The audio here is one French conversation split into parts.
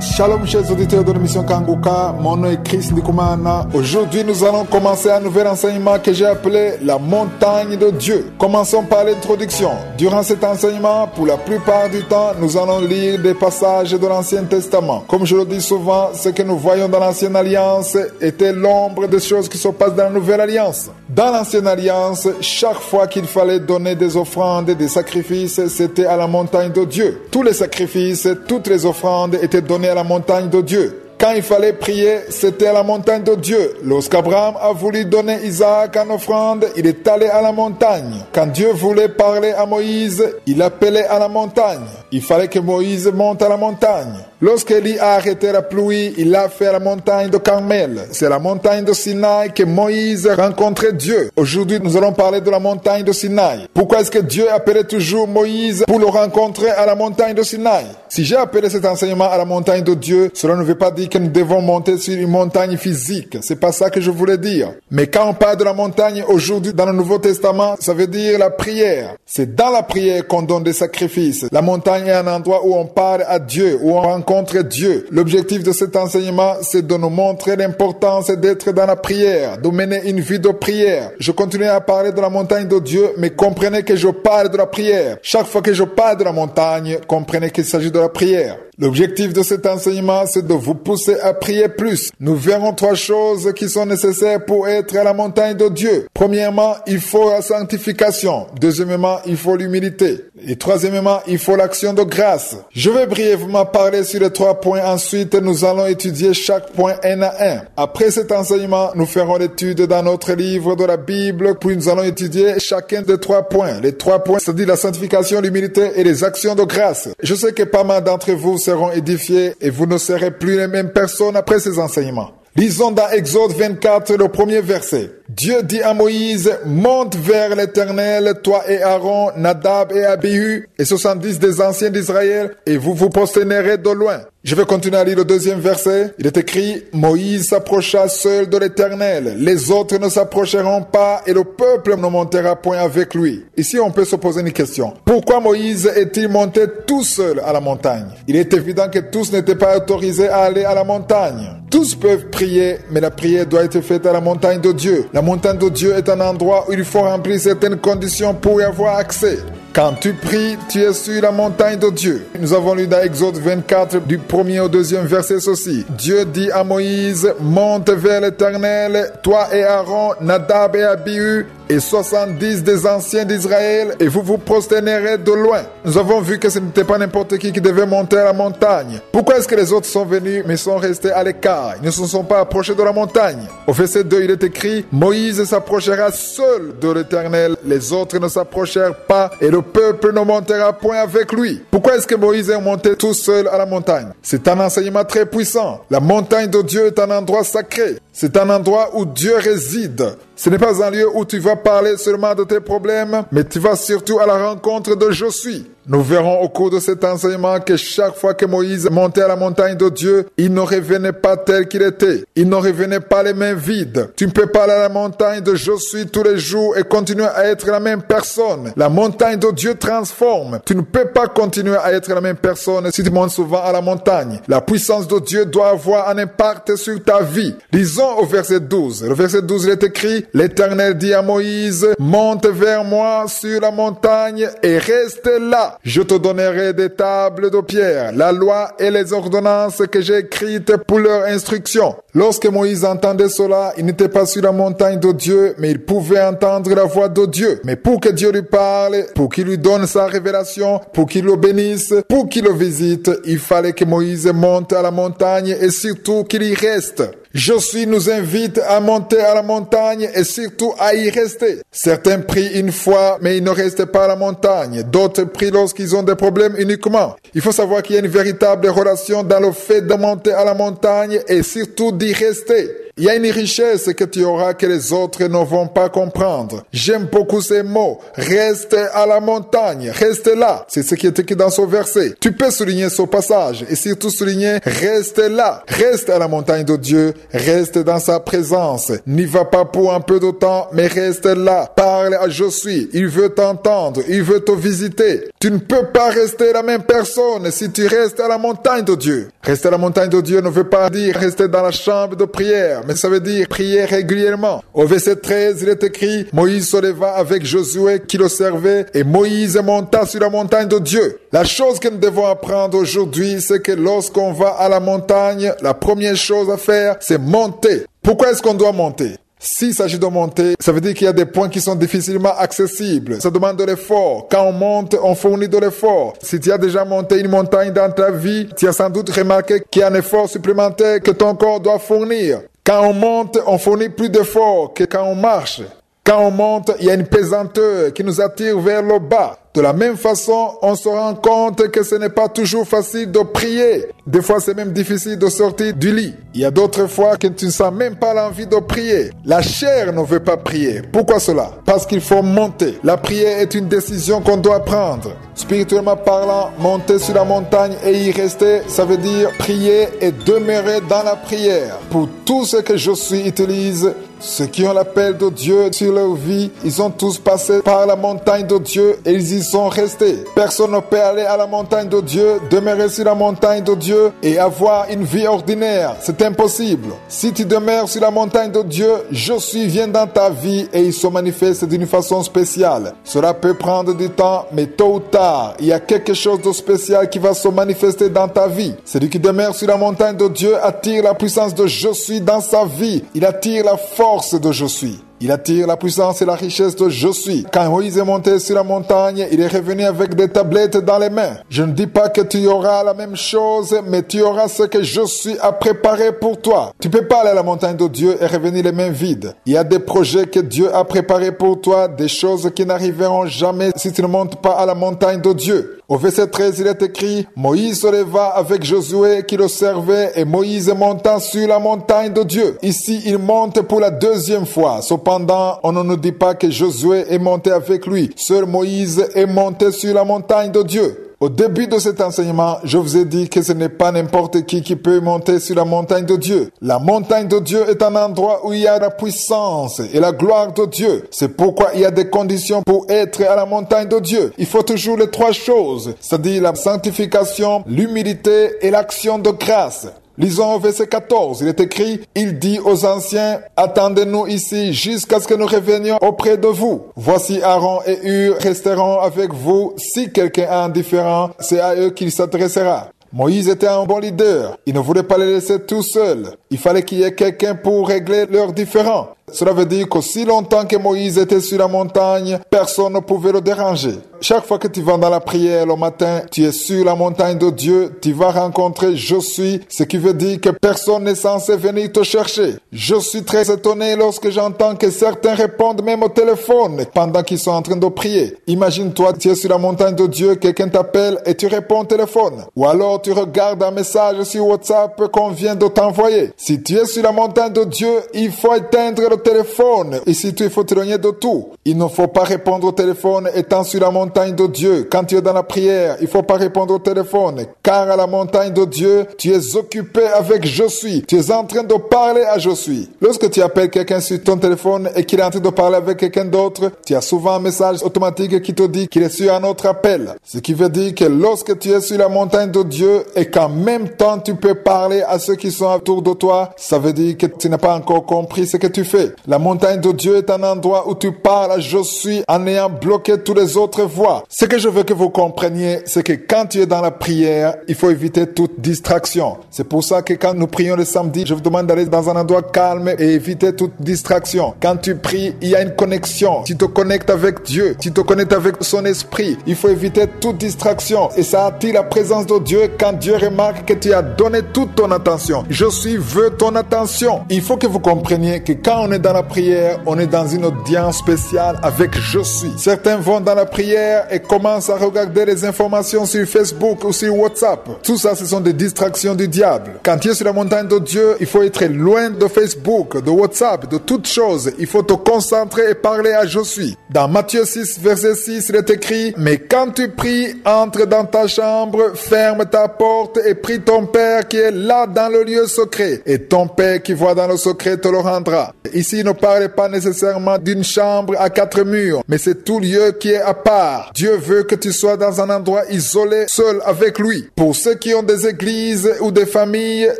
Shalom chers auditeurs de l'émission Kanguka, mon nom est Chris Ndikumana. Aujourd'hui nous allons commencer un nouvel enseignement que j'ai appelé la montagne de Dieu. Commençons par l'introduction. Durant cet enseignement, pour la plupart du temps, nous allons lire des passages de l'Ancien Testament. Comme je le dis souvent, ce que nous voyons dans l'Ancienne Alliance était l'ombre des choses qui se passent dans la Nouvelle Alliance. Dans l'Ancienne Alliance, chaque fois qu'il fallait donner des offrandes, des sacrifices, c'était à la montagne de Dieu. Tous les sacrifices, toutes les offrandes étaient données à la montagne de Dieu. Quand il fallait prier, c'était à la montagne de Dieu. Lorsqu'Abraham a voulu donner Isaac en offrande, il est allé à la montagne. Quand Dieu voulait parler à Moïse, il appelait à la montagne. Il fallait que Moïse monte à la montagne. Lorsqu'Élie a arrêté la pluie, il l'a fait à la montagne de Carmel. C'est à la montagne de Sinaï que Moïse rencontrait Dieu. Aujourd'hui, nous allons parler de la montagne de Sinaï. Pourquoi est-ce que Dieu appelait toujours Moïse pour le rencontrer à la montagne de Sinaï? Si j'ai appelé cet enseignement à la montagne de Dieu, cela ne veut pas dire que nous devons monter sur une montagne physique. C'est pas ça que je voulais dire. Mais quand on parle de la montagne aujourd'hui dans le Nouveau Testament, ça veut dire la prière. C'est dans la prière qu'on donne des sacrifices. La montagne est un endroit où on parle à Dieu, où on rencontre Dieu. L'objectif de cet enseignement, c'est de nous montrer l'importance d'être dans la prière, de mener une vie de prière. Je continue à parler de la montagne de Dieu, mais comprenez que je parle de la prière. Chaque fois que je parle de la montagne, comprenez qu'il s'agit de la prière. L'objectif de cet enseignement, c'est de vous pousser à prier plus. Nous verrons 3 choses qui sont nécessaires pour être à la montagne de Dieu. Premièrement, il faut la sanctification. Deuxièmement, il faut l'humilité. Et troisièmement, il faut l'action de grâce. Je vais brièvement parler sur les 3 points. Ensuite, nous allons étudier chaque point un à un. Après cet enseignement, nous ferons l'étude dans notre livre de la Bible, puis nous allons étudier chacun des 3 points. Les 3 points, c'est-à-dire la sanctification, l'humilité et les actions de grâce. Je sais que pas mal d'entre vous seront édifiés et vous ne serez plus les mêmes personnes après ces enseignements. Lisons dans Exode 24, le premier verset. Dieu dit à Moïse, monte vers l'Éternel, toi et Aaron, Nadab et Abihu, et 70 des anciens d'Israël, et vous vous prosternerez de loin. Je vais continuer à lire le deuxième verset. Il est écrit, Moïse s'approcha seul de l'Éternel. Les autres ne s'approcheront pas et le peuple ne montera point avec lui. Ici, on peut se poser une question. Pourquoi Moïse est-il monté tout seul à la montagne? Il est évident que tous n'étaient pas autorisés à aller à la montagne. Tous peuvent prier, mais la prière doit être faite à la montagne de Dieu. La montagne de Dieu est un endroit où il faut remplir certaines conditions pour y avoir accès. Quand tu pries, tu es sur la montagne de Dieu. Nous avons lu dans Exode 24, du 1er au 2e verset ceci. Dieu dit à Moïse, monte vers l'Éternel, toi et Aaron, Nadab et Abihu, et 70 des anciens d'Israël, et vous vous prosternerez de loin. Nous avons vu que ce n'était pas n'importe qui devait monter à la montagne. Pourquoi est-ce que les autres sont venus, mais sont restés à l'écart? Ils ne se sont pas approchés de la montagne. Au verset 2, il est écrit, Moïse s'approchera seul de l'Éternel, les autres ne s'approchèrent pas, et le peuple ne montera point avec lui. Pourquoi est-ce que Moïse est monté tout seul à la montagne? C'est un enseignement très puissant. La montagne de Dieu est un endroit sacré. C'est un endroit où Dieu réside. Ce n'est pas un lieu où tu vas parler seulement de tes problèmes, mais tu vas surtout à la rencontre de Je suis. Nous verrons au cours de cet enseignement que chaque fois que Moïse montait à la montagne de Dieu, il ne revenait pas tel qu'il était. Il ne revenait pas les mains vides. Tu ne peux pas aller à la montagne de Je suis tous les jours et continuer à être la même personne. La montagne de Dieu transforme. Tu ne peux pas continuer à être la même personne si tu montes souvent à la montagne. La puissance de Dieu doit avoir un impact sur ta vie. Lisons au verset 12. Le verset 12, il est écrit, l'Éternel dit à Moïse, monte vers moi sur la montagne et reste là. Je te donnerai des tables de pierre, la loi et les ordonnances que j'ai écrites pour leur instruction. Lorsque Moïse entendait cela, il n'était pas sur la montagne de Dieu, mais il pouvait entendre la voix de Dieu. Mais pour que Dieu lui parle, pour qu'il lui donne sa révélation, pour qu'il le bénisse, pour qu'il le visite, il fallait que Moïse monte à la montagne et surtout qu'il y reste. Je suis nous invite à monter à la montagne et surtout à y rester. Certains prient une fois, mais ils ne restent pas à la montagne. D'autres prient lorsqu'ils ont des problèmes uniquement. Il faut savoir qu'il y a une véritable relation dans le fait de monter à la montagne et surtout d'y rester. Il y a une richesse que tu auras que les autres ne vont pas comprendre. J'aime beaucoup ces mots. Reste à la montagne. Reste là. C'est ce qui est écrit dans ce verset. Tu peux souligner ce passage et surtout souligner reste là. Reste à la montagne de Dieu. Reste dans sa présence. N'y va pas pour un peu de temps, mais reste là. Parle à Je suis. Il veut t'entendre. Il veut te visiter. Tu ne peux pas rester la même personne si tu restes à la montagne de Dieu. Rester à la montagne de Dieu ne veut pas dire rester dans la chambre de prière, mais ça veut dire prier régulièrement. Au verset 13, il est écrit, Moïse se leva avec Josué qui le servait et Moïse monta sur la montagne de Dieu. La chose que nous devons apprendre aujourd'hui, c'est que lorsqu'on va à la montagne, la première chose à faire, c'est monter. Pourquoi est-ce qu'on doit monter? S'il s'agit de monter, ça veut dire qu'il y a des points qui sont difficilement accessibles. Ça demande de l'effort. Quand on monte, on fournit de l'effort. Si tu as déjà monté une montagne dans ta vie, tu as sans doute remarqué qu'il y a un effort supplémentaire que ton corps doit fournir. Quand on monte, on fournit plus d'efforts que quand on marche. Quand on monte, il y a une pesanteur qui nous attire vers le bas. De la même façon, on se rend compte que ce n'est pas toujours facile de prier. Des fois, c'est même difficile de sortir du lit. Il y a d'autres fois que tu ne sens même pas l'envie de prier. La chair ne veut pas prier. Pourquoi cela? Parce qu'il faut monter. La prière est une décision qu'on doit prendre. Spirituellement parlant, monter sur la montagne et y rester, ça veut dire prier et demeurer dans la prière. Pour tout ce que je suis utilise, ceux qui ont l'appel de Dieu sur leur vie, ils ont tous passé par la montagne de Dieu et ils y sont restés. Personne ne peut aller à la montagne de Dieu, demeurer sur la montagne de Dieu et avoir une vie ordinaire. C'est impossible. Si tu demeures sur la montagne de Dieu, je suis vient dans ta vie et il se manifeste d'une façon spéciale. Cela peut prendre du temps, mais tôt ou tard, il y a quelque chose de spécial qui va se manifester dans ta vie. Celui qui demeure sur la montagne de Dieu attire la puissance de je suis dans sa vie. Il attire la force de je suis. Il attire la puissance et la richesse de je suis. Quand Moïse est monté sur la montagne, il est revenu avec des tablettes dans les mains. Je ne dis pas que tu auras la même chose, mais tu auras ce que je suis à préparer pour toi. Tu peux pas aller à la montagne de Dieu et revenir les mains vides. Il y a des projets que Dieu a préparés pour toi, des choses qui n'arriveront jamais si tu ne montes pas à la montagne de Dieu. Au verset 13, il est écrit, Moïse se leva avec Josué qui le servait et Moïse monta sur la montagne de Dieu. Ici, il monte pour la deuxième fois. Cependant, on ne nous dit pas que Josué est monté avec lui. Seul Moïse est monté sur la montagne de Dieu. Au début de cet enseignement, je vous ai dit que ce n'est pas n'importe qui peut monter sur la montagne de Dieu. La montagne de Dieu est un endroit où il y a la puissance et la gloire de Dieu. C'est pourquoi il y a des conditions pour être à la montagne de Dieu. Il faut toujours les trois choses, c'est-à-dire la sanctification, l'humilité et l'action de grâce. Lisons au verset 14, il est écrit, il dit aux anciens, attendez-nous ici jusqu'à ce que nous revenions auprès de vous. Voici Aaron et Hur resteront avec vous. Si quelqu'un est indifférent, c'est à eux qu'il s'adressera. Moïse était un bon leader. Il ne voulait pas les laisser tout seuls. Il fallait qu'il y ait quelqu'un pour régler leurs différends. Cela veut dire qu'aussi longtemps que Moïse était sur la montagne, personne ne pouvait le déranger. Chaque fois que tu vas dans la prière le matin, tu es sur la montagne de Dieu, tu vas rencontrer je suis, ce qui veut dire que personne n'est censé venir te chercher. Je suis très étonné lorsque j'entends que certains répondent même au téléphone pendant qu'ils sont en train de prier. Imagine-toi, tu es sur la montagne de Dieu, quelqu'un t'appelle et tu réponds au téléphone. Ou alors tu regardes un message sur WhatsApp qu'on vient de t'envoyer. Si tu es sur la montagne de Dieu, il faut éteindre le téléphone. Et surtout, il faut t'éloigner de tout. Il ne faut pas répondre au téléphone étant sur la montagne de Dieu. Quand tu es dans la prière, il ne faut pas répondre au téléphone. Car à la montagne de Dieu, tu es occupé avec je suis. Tu es en train de parler à je suis. Lorsque tu appelles quelqu'un sur ton téléphone et qu'il est en train de parler avec quelqu'un d'autre, tu as souvent un message automatique qui te dit qu'il est sur un autre appel. Ce qui veut dire que lorsque tu es sur la montagne de Dieu et qu'en même temps tu peux parler à ceux qui sont autour de toi, ça veut dire que tu n'as pas encore compris ce que tu fais. La montagne de Dieu est un endroit où tu parles à je suis en ayant bloqué toutes les autres voies. Ce que je veux que vous compreniez, c'est que quand tu es dans la prière, il faut éviter toute distraction. C'est pour ça que quand nous prions le samedi, je vous demande d'aller dans un endroit calme et éviter toute distraction. Quand tu pries, il y a une connexion. Tu te connectes avec Dieu. Tu te connectes avec son esprit. Il faut éviter toute distraction. Et ça attire la présence de Dieu quand Dieu remarque que tu as donné toute ton attention. Je suis veut ton attention. Il faut que vous compreniez que quand on est dans la prière, on est dans une audience spéciale avec je suis. Certains vont dans la prière prière et commence à regarder les informations sur Facebook ou sur WhatsApp. Tout ça, ce sont des distractions du diable. Quand tu es sur la montagne de Dieu, il faut être loin de Facebook, de WhatsApp, de toutes choses. Il faut te concentrer et parler à Je suis. Dans Matthieu 6, verset 6, il est écrit: mais quand tu pries, entre dans ta chambre, ferme ta porte et prie ton Père qui est là dans le lieu secret. Et ton Père qui voit dans le secret te le rendra. Ici, il ne parle pas nécessairement d'une chambre à 4 murs, mais c'est tout lieu qui est à part. Dieu veut que tu sois dans un endroit isolé, seul avec lui. Pour ceux qui ont des églises ou des familles,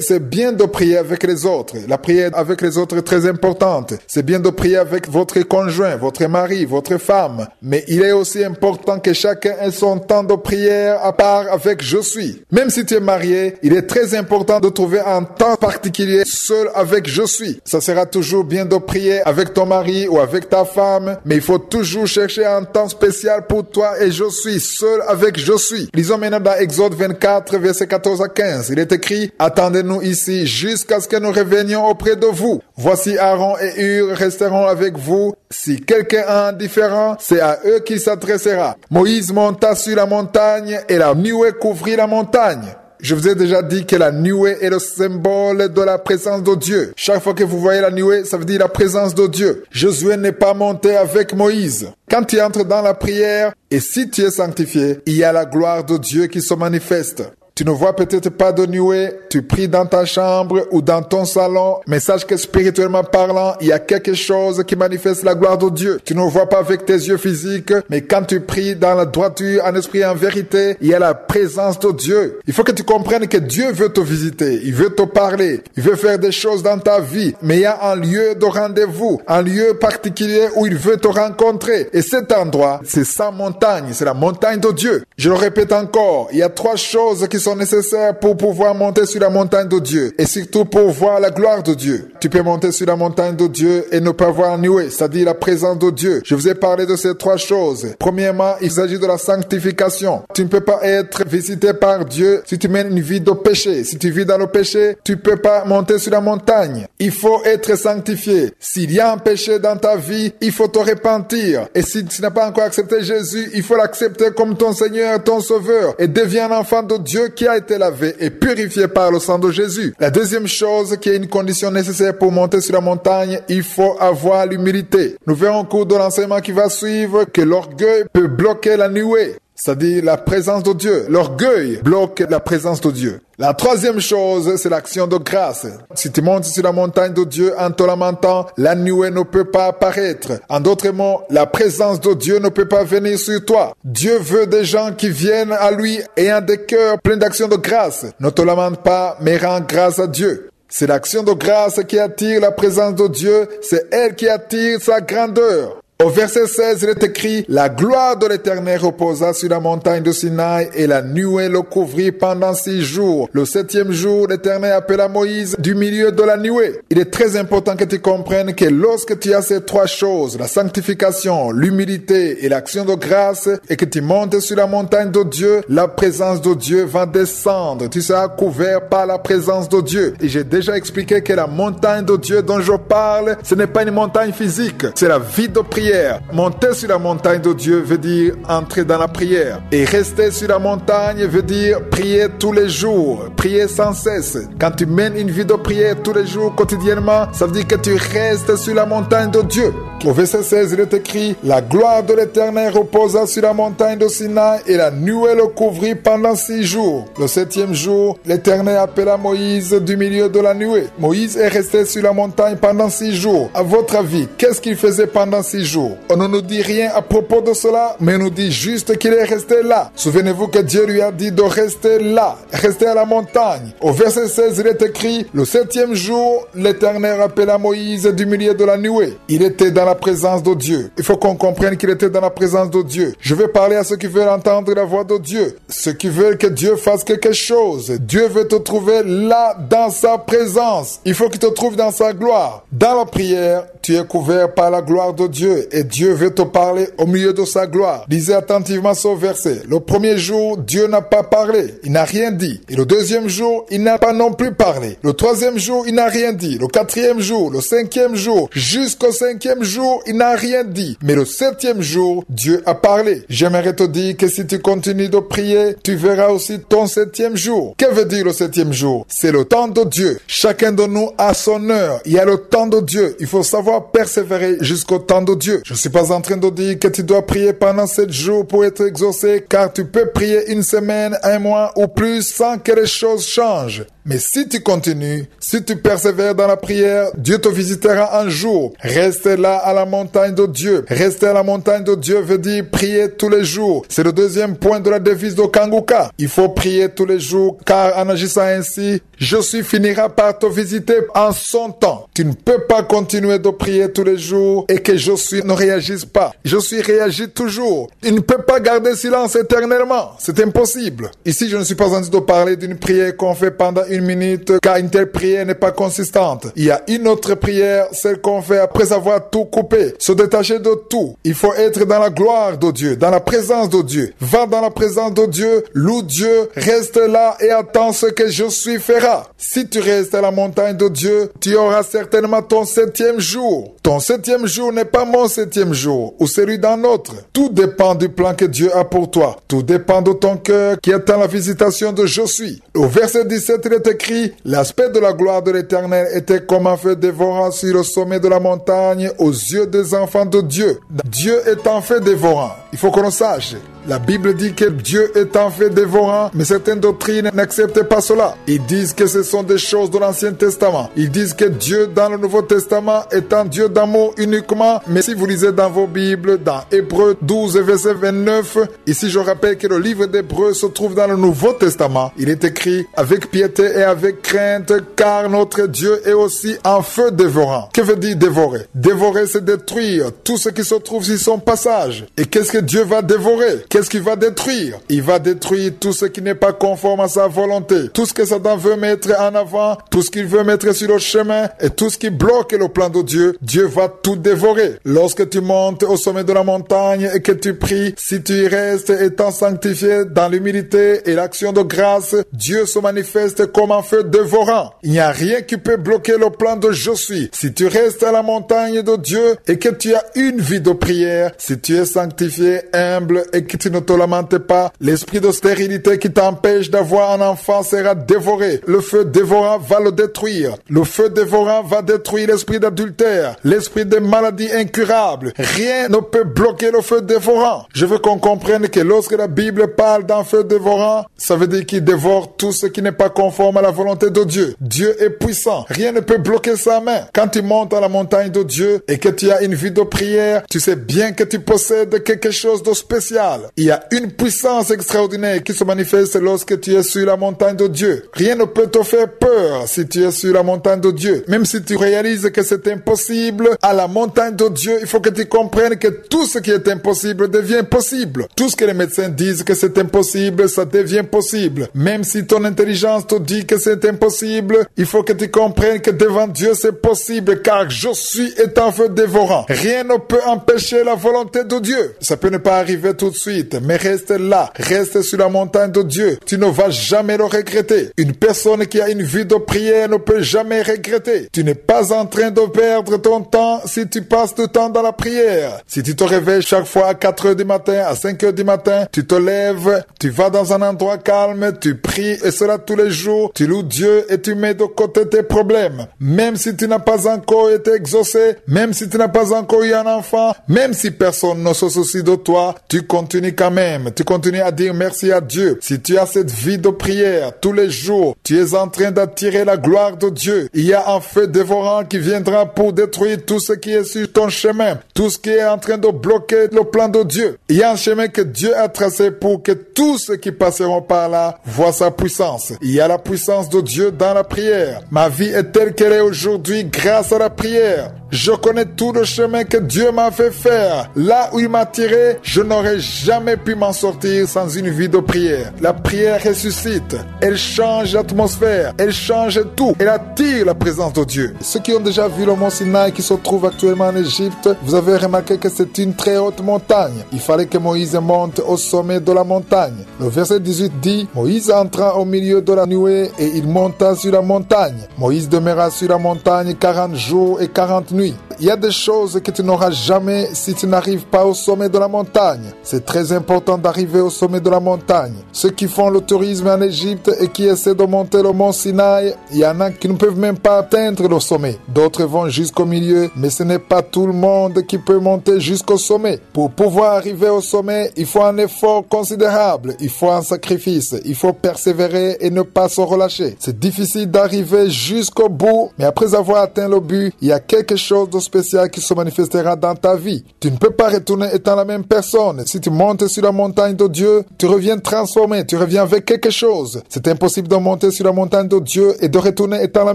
c'est bien de prier avec les autres. La prière avec les autres est très importante. C'est bien de prier avec votre conjoint, votre mari, votre femme. Mais il est aussi important que chacun ait son temps de prière à part avec Je suis. Même si tu es marié, il est très important de trouver un temps particulier seul avec Je suis. Ça sera toujours bien de prier avec ton mari ou avec ta femme, mais il faut toujours chercher un temps spécial pour toi et Je suis, seul avec Je suis. Lisons maintenant dans Exode 24, versets 14 à 15. Il est écrit: attendez-nous ici jusqu'à ce que nous revenions auprès de vous. Voici Aaron et Hur resteront avec vous. Si quelqu'un a un différend, c'est à eux qu'il s'adressera. Moïse monta sur la montagne et la nuée couvrit la montagne. Je vous ai déjà dit que la nuée est le symbole de la présence de Dieu. Chaque fois que vous voyez la nuée, ça veut dire la présence de Dieu. Josué n'est pas monté avec Moïse. Quand tu entres dans la prière, et si tu es sanctifié, il y a la gloire de Dieu qui se manifeste. Tu ne vois peut-être pas de nuée, tu pries dans ta chambre ou dans ton salon, mais sache que spirituellement parlant, il y a quelque chose qui manifeste la gloire de Dieu. Tu ne le vois pas avec tes yeux physiques, mais quand tu pries dans la droiture, en esprit et en vérité, il y a la présence de Dieu. Il faut que tu comprennes que Dieu veut te visiter, il veut te parler, il veut faire des choses dans ta vie, mais il y a un lieu de rendez-vous, un lieu particulier où il veut te rencontrer. Et cet endroit, c'est sa montagne, c'est la montagne de Dieu. Je le répète encore, il y a 3 choses qui sont nécessaires pour pouvoir monter sur la montagne de Dieu et surtout pour voir la gloire de Dieu. Tu peux monter sur la montagne de Dieu et ne pas voir nuée, c'est-à-dire la présence de Dieu. Je vous ai parlé de ces 3 choses. Premièrement, il s'agit de la sanctification. Tu ne peux pas être visité par Dieu si tu mènes une vie de péché. Si tu vis dans le péché, tu ne peux pas monter sur la montagne. Il faut être sanctifié. S'il y a un péché dans ta vie, il faut te repentir. Et si tu n'as pas encore accepté Jésus, il faut l'accepter comme ton Seigneur, ton Sauveur et deviens un enfant de Dieu qui a été lavé et purifié par le sang de Jésus. La deuxième chose qui est une condition nécessaire pour monter sur la montagne, il faut avoir l'humilité. Nous verrons au cours de l'enseignement qui va suivre que l'orgueil peut bloquer la nuée. C'est-à-dire la présence de Dieu. L'orgueil bloque la présence de Dieu. La troisième chose, c'est l'action de grâce. Si tu montes sur la montagne de Dieu en te lamentant, la nuée ne peut pas apparaître. En d'autres mots, la présence de Dieu ne peut pas venir sur toi. Dieu veut des gens qui viennent à lui ayant des cœurs pleins d'action de grâce. Ne te lamente pas, mais rends grâce à Dieu. C'est l'action de grâce qui attire la présence de Dieu. C'est elle qui attire sa grandeur. Au verset 16, il est écrit: la gloire de l'Éternel reposa sur la montagne de Sinaï et la nuée le couvrit pendant 6 jours. Le 7e jour, l'Éternel appela Moïse du milieu de la nuée. Il est très important que tu comprennes que lorsque tu as ces 3 choses, la sanctification, l'humilité et l'action de grâce, et que tu montes sur la montagne de Dieu, la présence de Dieu va descendre. Tu seras couvert par la présence de Dieu. Et j'ai déjà expliqué que la montagne de Dieu dont je parle, ce n'est pas une montagne physique, c'est la vie de prière. Monter sur la montagne de Dieu veut dire entrer dans la prière. Et rester sur la montagne veut dire prier tous les jours, prier sans cesse. Quand tu mènes une vie de prière tous les jours, quotidiennement, ça veut dire que tu restes sur la montagne de Dieu. Au verset 16, il est écrit: la gloire de l'Éternel reposa sur la montagne de Sinaï et la nuée le couvrit pendant 6 jours. Le 7e jour, l'Éternel appela Moïse du milieu de la nuée. Moïse est resté sur la montagne pendant 6 jours. À votre avis, qu'est-ce qu'il faisait pendant 6 jours? On ne nous dit rien à propos de cela, mais on nous dit juste qu'il est resté là. Souvenez-vous que Dieu lui a dit de rester là, rester à la montagne. Au verset 16, il est écrit: le 7e jour, l'Éternel appela Moïse du milieu de la nuée. Il était dans la présence de Dieu. Il faut qu'on comprenne qu'il était dans la présence de Dieu. Je vais parler à ceux qui veulent entendre la voix de Dieu, ceux qui veulent que Dieu fasse quelque chose. Dieu veut te trouver là dans sa présence. Il faut qu'il te trouve dans sa gloire. Dans la prière, tu es couvert par la gloire de Dieu Dieu et Dieu veut te parler au milieu de sa gloire. Lisez attentivement ce verset. Le premier jour, Dieu n'a pas parlé. Il n'a rien dit. Et le deuxième jour, il n'a pas non plus parlé. Le troisième jour, il n'a rien dit. Le quatrième jour, le cinquième jour, jusqu'au cinquième jour, il n'a rien dit. Mais le septième jour, Dieu a parlé. J'aimerais te dire que si tu continues de prier, tu verras aussi ton septième jour. Que veut dire le septième jour? C'est le temps de Dieu. Chacun de nous a son heure. Il y a le temps de Dieu. Il faut savoir persévérer jusqu'au temps de Dieu. Je ne suis pas en train de dire que tu dois prier pendant 7 jours pour être exaucé, car tu peux prier une semaine, un mois ou plus sans que les choses changent. Mais si tu continues, si tu persévères dans la prière, Dieu te visitera un jour. Reste là à la montagne de Dieu. Rester à la montagne de Dieu veut dire prier tous les jours. C'est le deuxième point de la devise de Kanguka. Il faut prier tous les jours, car en agissant ainsi, Josué finira par te visiter en son temps. Tu ne peux pas continuer de prier tous les jours et que Josué ne réagisse pas. Josué réagit toujours. Il ne peut pas garder silence éternellement. C'est impossible. Ici, je ne suis pas en train de parler d'une prière qu'on fait pendant une minute, car une telle prière n'est pas consistante. Il y a une autre prière, celle qu'on fait après avoir tout coupé, se détacher de tout. Il faut être dans la gloire de Dieu, dans la présence de Dieu. Va dans la présence de Dieu, loue Dieu, reste là et attends ce que Josué fera. Si tu restes à la montagne de Dieu, tu auras certainement ton septième jour. Ton septième jour n'est pas mon septième jour, ou celui d'un autre. Tout dépend du plan que Dieu a pour toi. Tout dépend de ton cœur qui attend la visitation de Josué. Au verset 17, il est écrit, l'aspect de la gloire de l'Éternel était comme un feu dévorant sur le sommet de la montagne aux yeux des enfants de Dieu. Dieu est un feu dévorant. Il faut qu'on le sache. La Bible dit que Dieu est un feu dévorant, mais certaines doctrines n'acceptent pas cela. Ils disent que ce sont des choses de l'Ancien Testament. Ils disent que Dieu dans le Nouveau Testament est un Dieu d'amour uniquement. Mais si vous lisez dans vos Bibles, dans Hébreux 12, verset 29, ici je rappelle que le livre d'Hébreux se trouve dans le Nouveau Testament. Il est écrit avec piété et avec crainte, car notre Dieu est aussi un feu dévorant. Que veut dire dévorer? Dévorer, c'est détruire tout ce qui se trouve sur son passage. Et qu'est-ce que Dieu va dévorer? Qu'est-ce qu'il va détruire? Il va détruire tout ce qui n'est pas conforme à sa volonté. Tout ce que Satan veut mettre en avant, tout ce qu'il veut mettre sur le chemin et tout ce qui bloque le plan de Dieu, Dieu va tout dévorer. Lorsque tu montes au sommet de la montagne et que tu pries, si tu y restes étant sanctifié dans l'humilité et l'action de grâce, Dieu se manifeste comme un feu dévorant. Il n'y a rien qui peut bloquer le plan de Josué. Si tu restes à la montagne de Dieu et que tu as une vie de prière, si tu es sanctifié, humble et que tu ne te lamentes pas, l'esprit de stérilité qui t'empêche d'avoir un enfant sera dévoré. Le feu dévorant va le détruire. Le feu dévorant va détruire l'esprit d'adultère, l'esprit de maladies incurables. Rien ne peut bloquer le feu dévorant. Je veux qu'on comprenne que lorsque la Bible parle d'un feu dévorant, ça veut dire qu'il dévore tout ce qui n'est pas conforme à la volonté de Dieu. Dieu est puissant. Rien ne peut bloquer sa main. Quand tu montes à la montagne de Dieu et que tu as une vie de prière, tu sais bien que tu possèdes quelque chose de spécial. Il y a une puissance extraordinaire qui se manifeste lorsque tu es sur la montagne de Dieu. Rien ne peut te faire peur si tu es sur la montagne de Dieu. Même si tu réalises que c'est impossible, à la montagne de Dieu, il faut que tu comprennes que tout ce qui est impossible devient possible. Tout ce que les médecins disent que c'est impossible, ça devient possible. Même si ton intelligence te dit que c'est impossible, il faut que tu comprennes que devant Dieu c'est possible, car Josué est un feu dévorant. Rien ne peut empêcher la volonté de Dieu. Ça peut ne pas arriver tout de suite, mais reste là, reste sur la montagne de Dieu. Tu ne vas jamais le regretter. Une personne qui a une vie de prière ne peut jamais regretter. Tu n'es pas en train de perdre ton temps si tu passes du temps dans la prière. Si tu te réveilles chaque fois à 4 heures du matin, à 5 heures du matin, tu te lèves, tu vas dans un endroit calme, tu pries et cela tous les jours, tu loues Dieu et tu mets de côté tes problèmes. Même si tu n'as pas encore été exaucé, même si tu n'as pas encore eu un enfant, même si personne ne se soucie de toi, tu continues quand même. Tu continues à dire merci à Dieu. Si tu as cette vie de prière tous les jours, tu es en train d'attirer la gloire de Dieu. Il y a un feu dévorant qui viendra pour détruire tout ce qui est sur ton chemin, tout ce qui est en train de bloquer le plan de Dieu. Il y a un chemin que Dieu a tracé pour que tous ceux qui passeront par là voient sa puissance. Il y a la puissance de Dieu dans la prière. Ma vie est telle qu'elle est aujourd'hui grâce à la prière. Je connais tout le chemin que Dieu m'a fait faire. Là où il m'a tiré, je n'aurais jamais pu m'en sortir sans une vie de prière. La prière ressuscite. Elle change l'atmosphère. Elle change tout. Elle attire la présence de Dieu. Ceux qui ont déjà vu le mont Sinaï qui se trouve actuellement en Égypte, vous avez remarqué que c'est une très haute montagne. Il fallait que Moïse monte au sommet de la montagne. Le verset 18 dit, Moïse entra au milieu de la nuée et il monta sur la montagne. Moïse demeura sur la montagne 40 jours et 40 nuits. Il y a des choses que tu n'auras jamais si tu n'arrives pas au sommet de la montagne. C'est très important d'arriver au sommet de la montagne. Ceux qui font le tourisme en Égypte et qui essaient de monter le mont Sinaï, il y en a qui ne peuvent même pas atteindre le sommet. D'autres vont jusqu'au milieu, mais ce n'est pas tout le monde qui peut monter jusqu'au sommet. Pour pouvoir arriver au sommet, il faut un effort considérable, il faut un sacrifice, il faut persévérer et ne pas se relâcher. C'est difficile d'arriver jusqu'au bout, mais après avoir atteint le but, il y a quelque chose de spécial qui se manifestera dans ta vie. Tu ne peux pas retourner étant la même personne. Si tu montes sur la montagne de Dieu, tu reviens transformé, tu reviens avec quelque chose. C'est impossible de monter sur la montagne de Dieu et de retourner étant la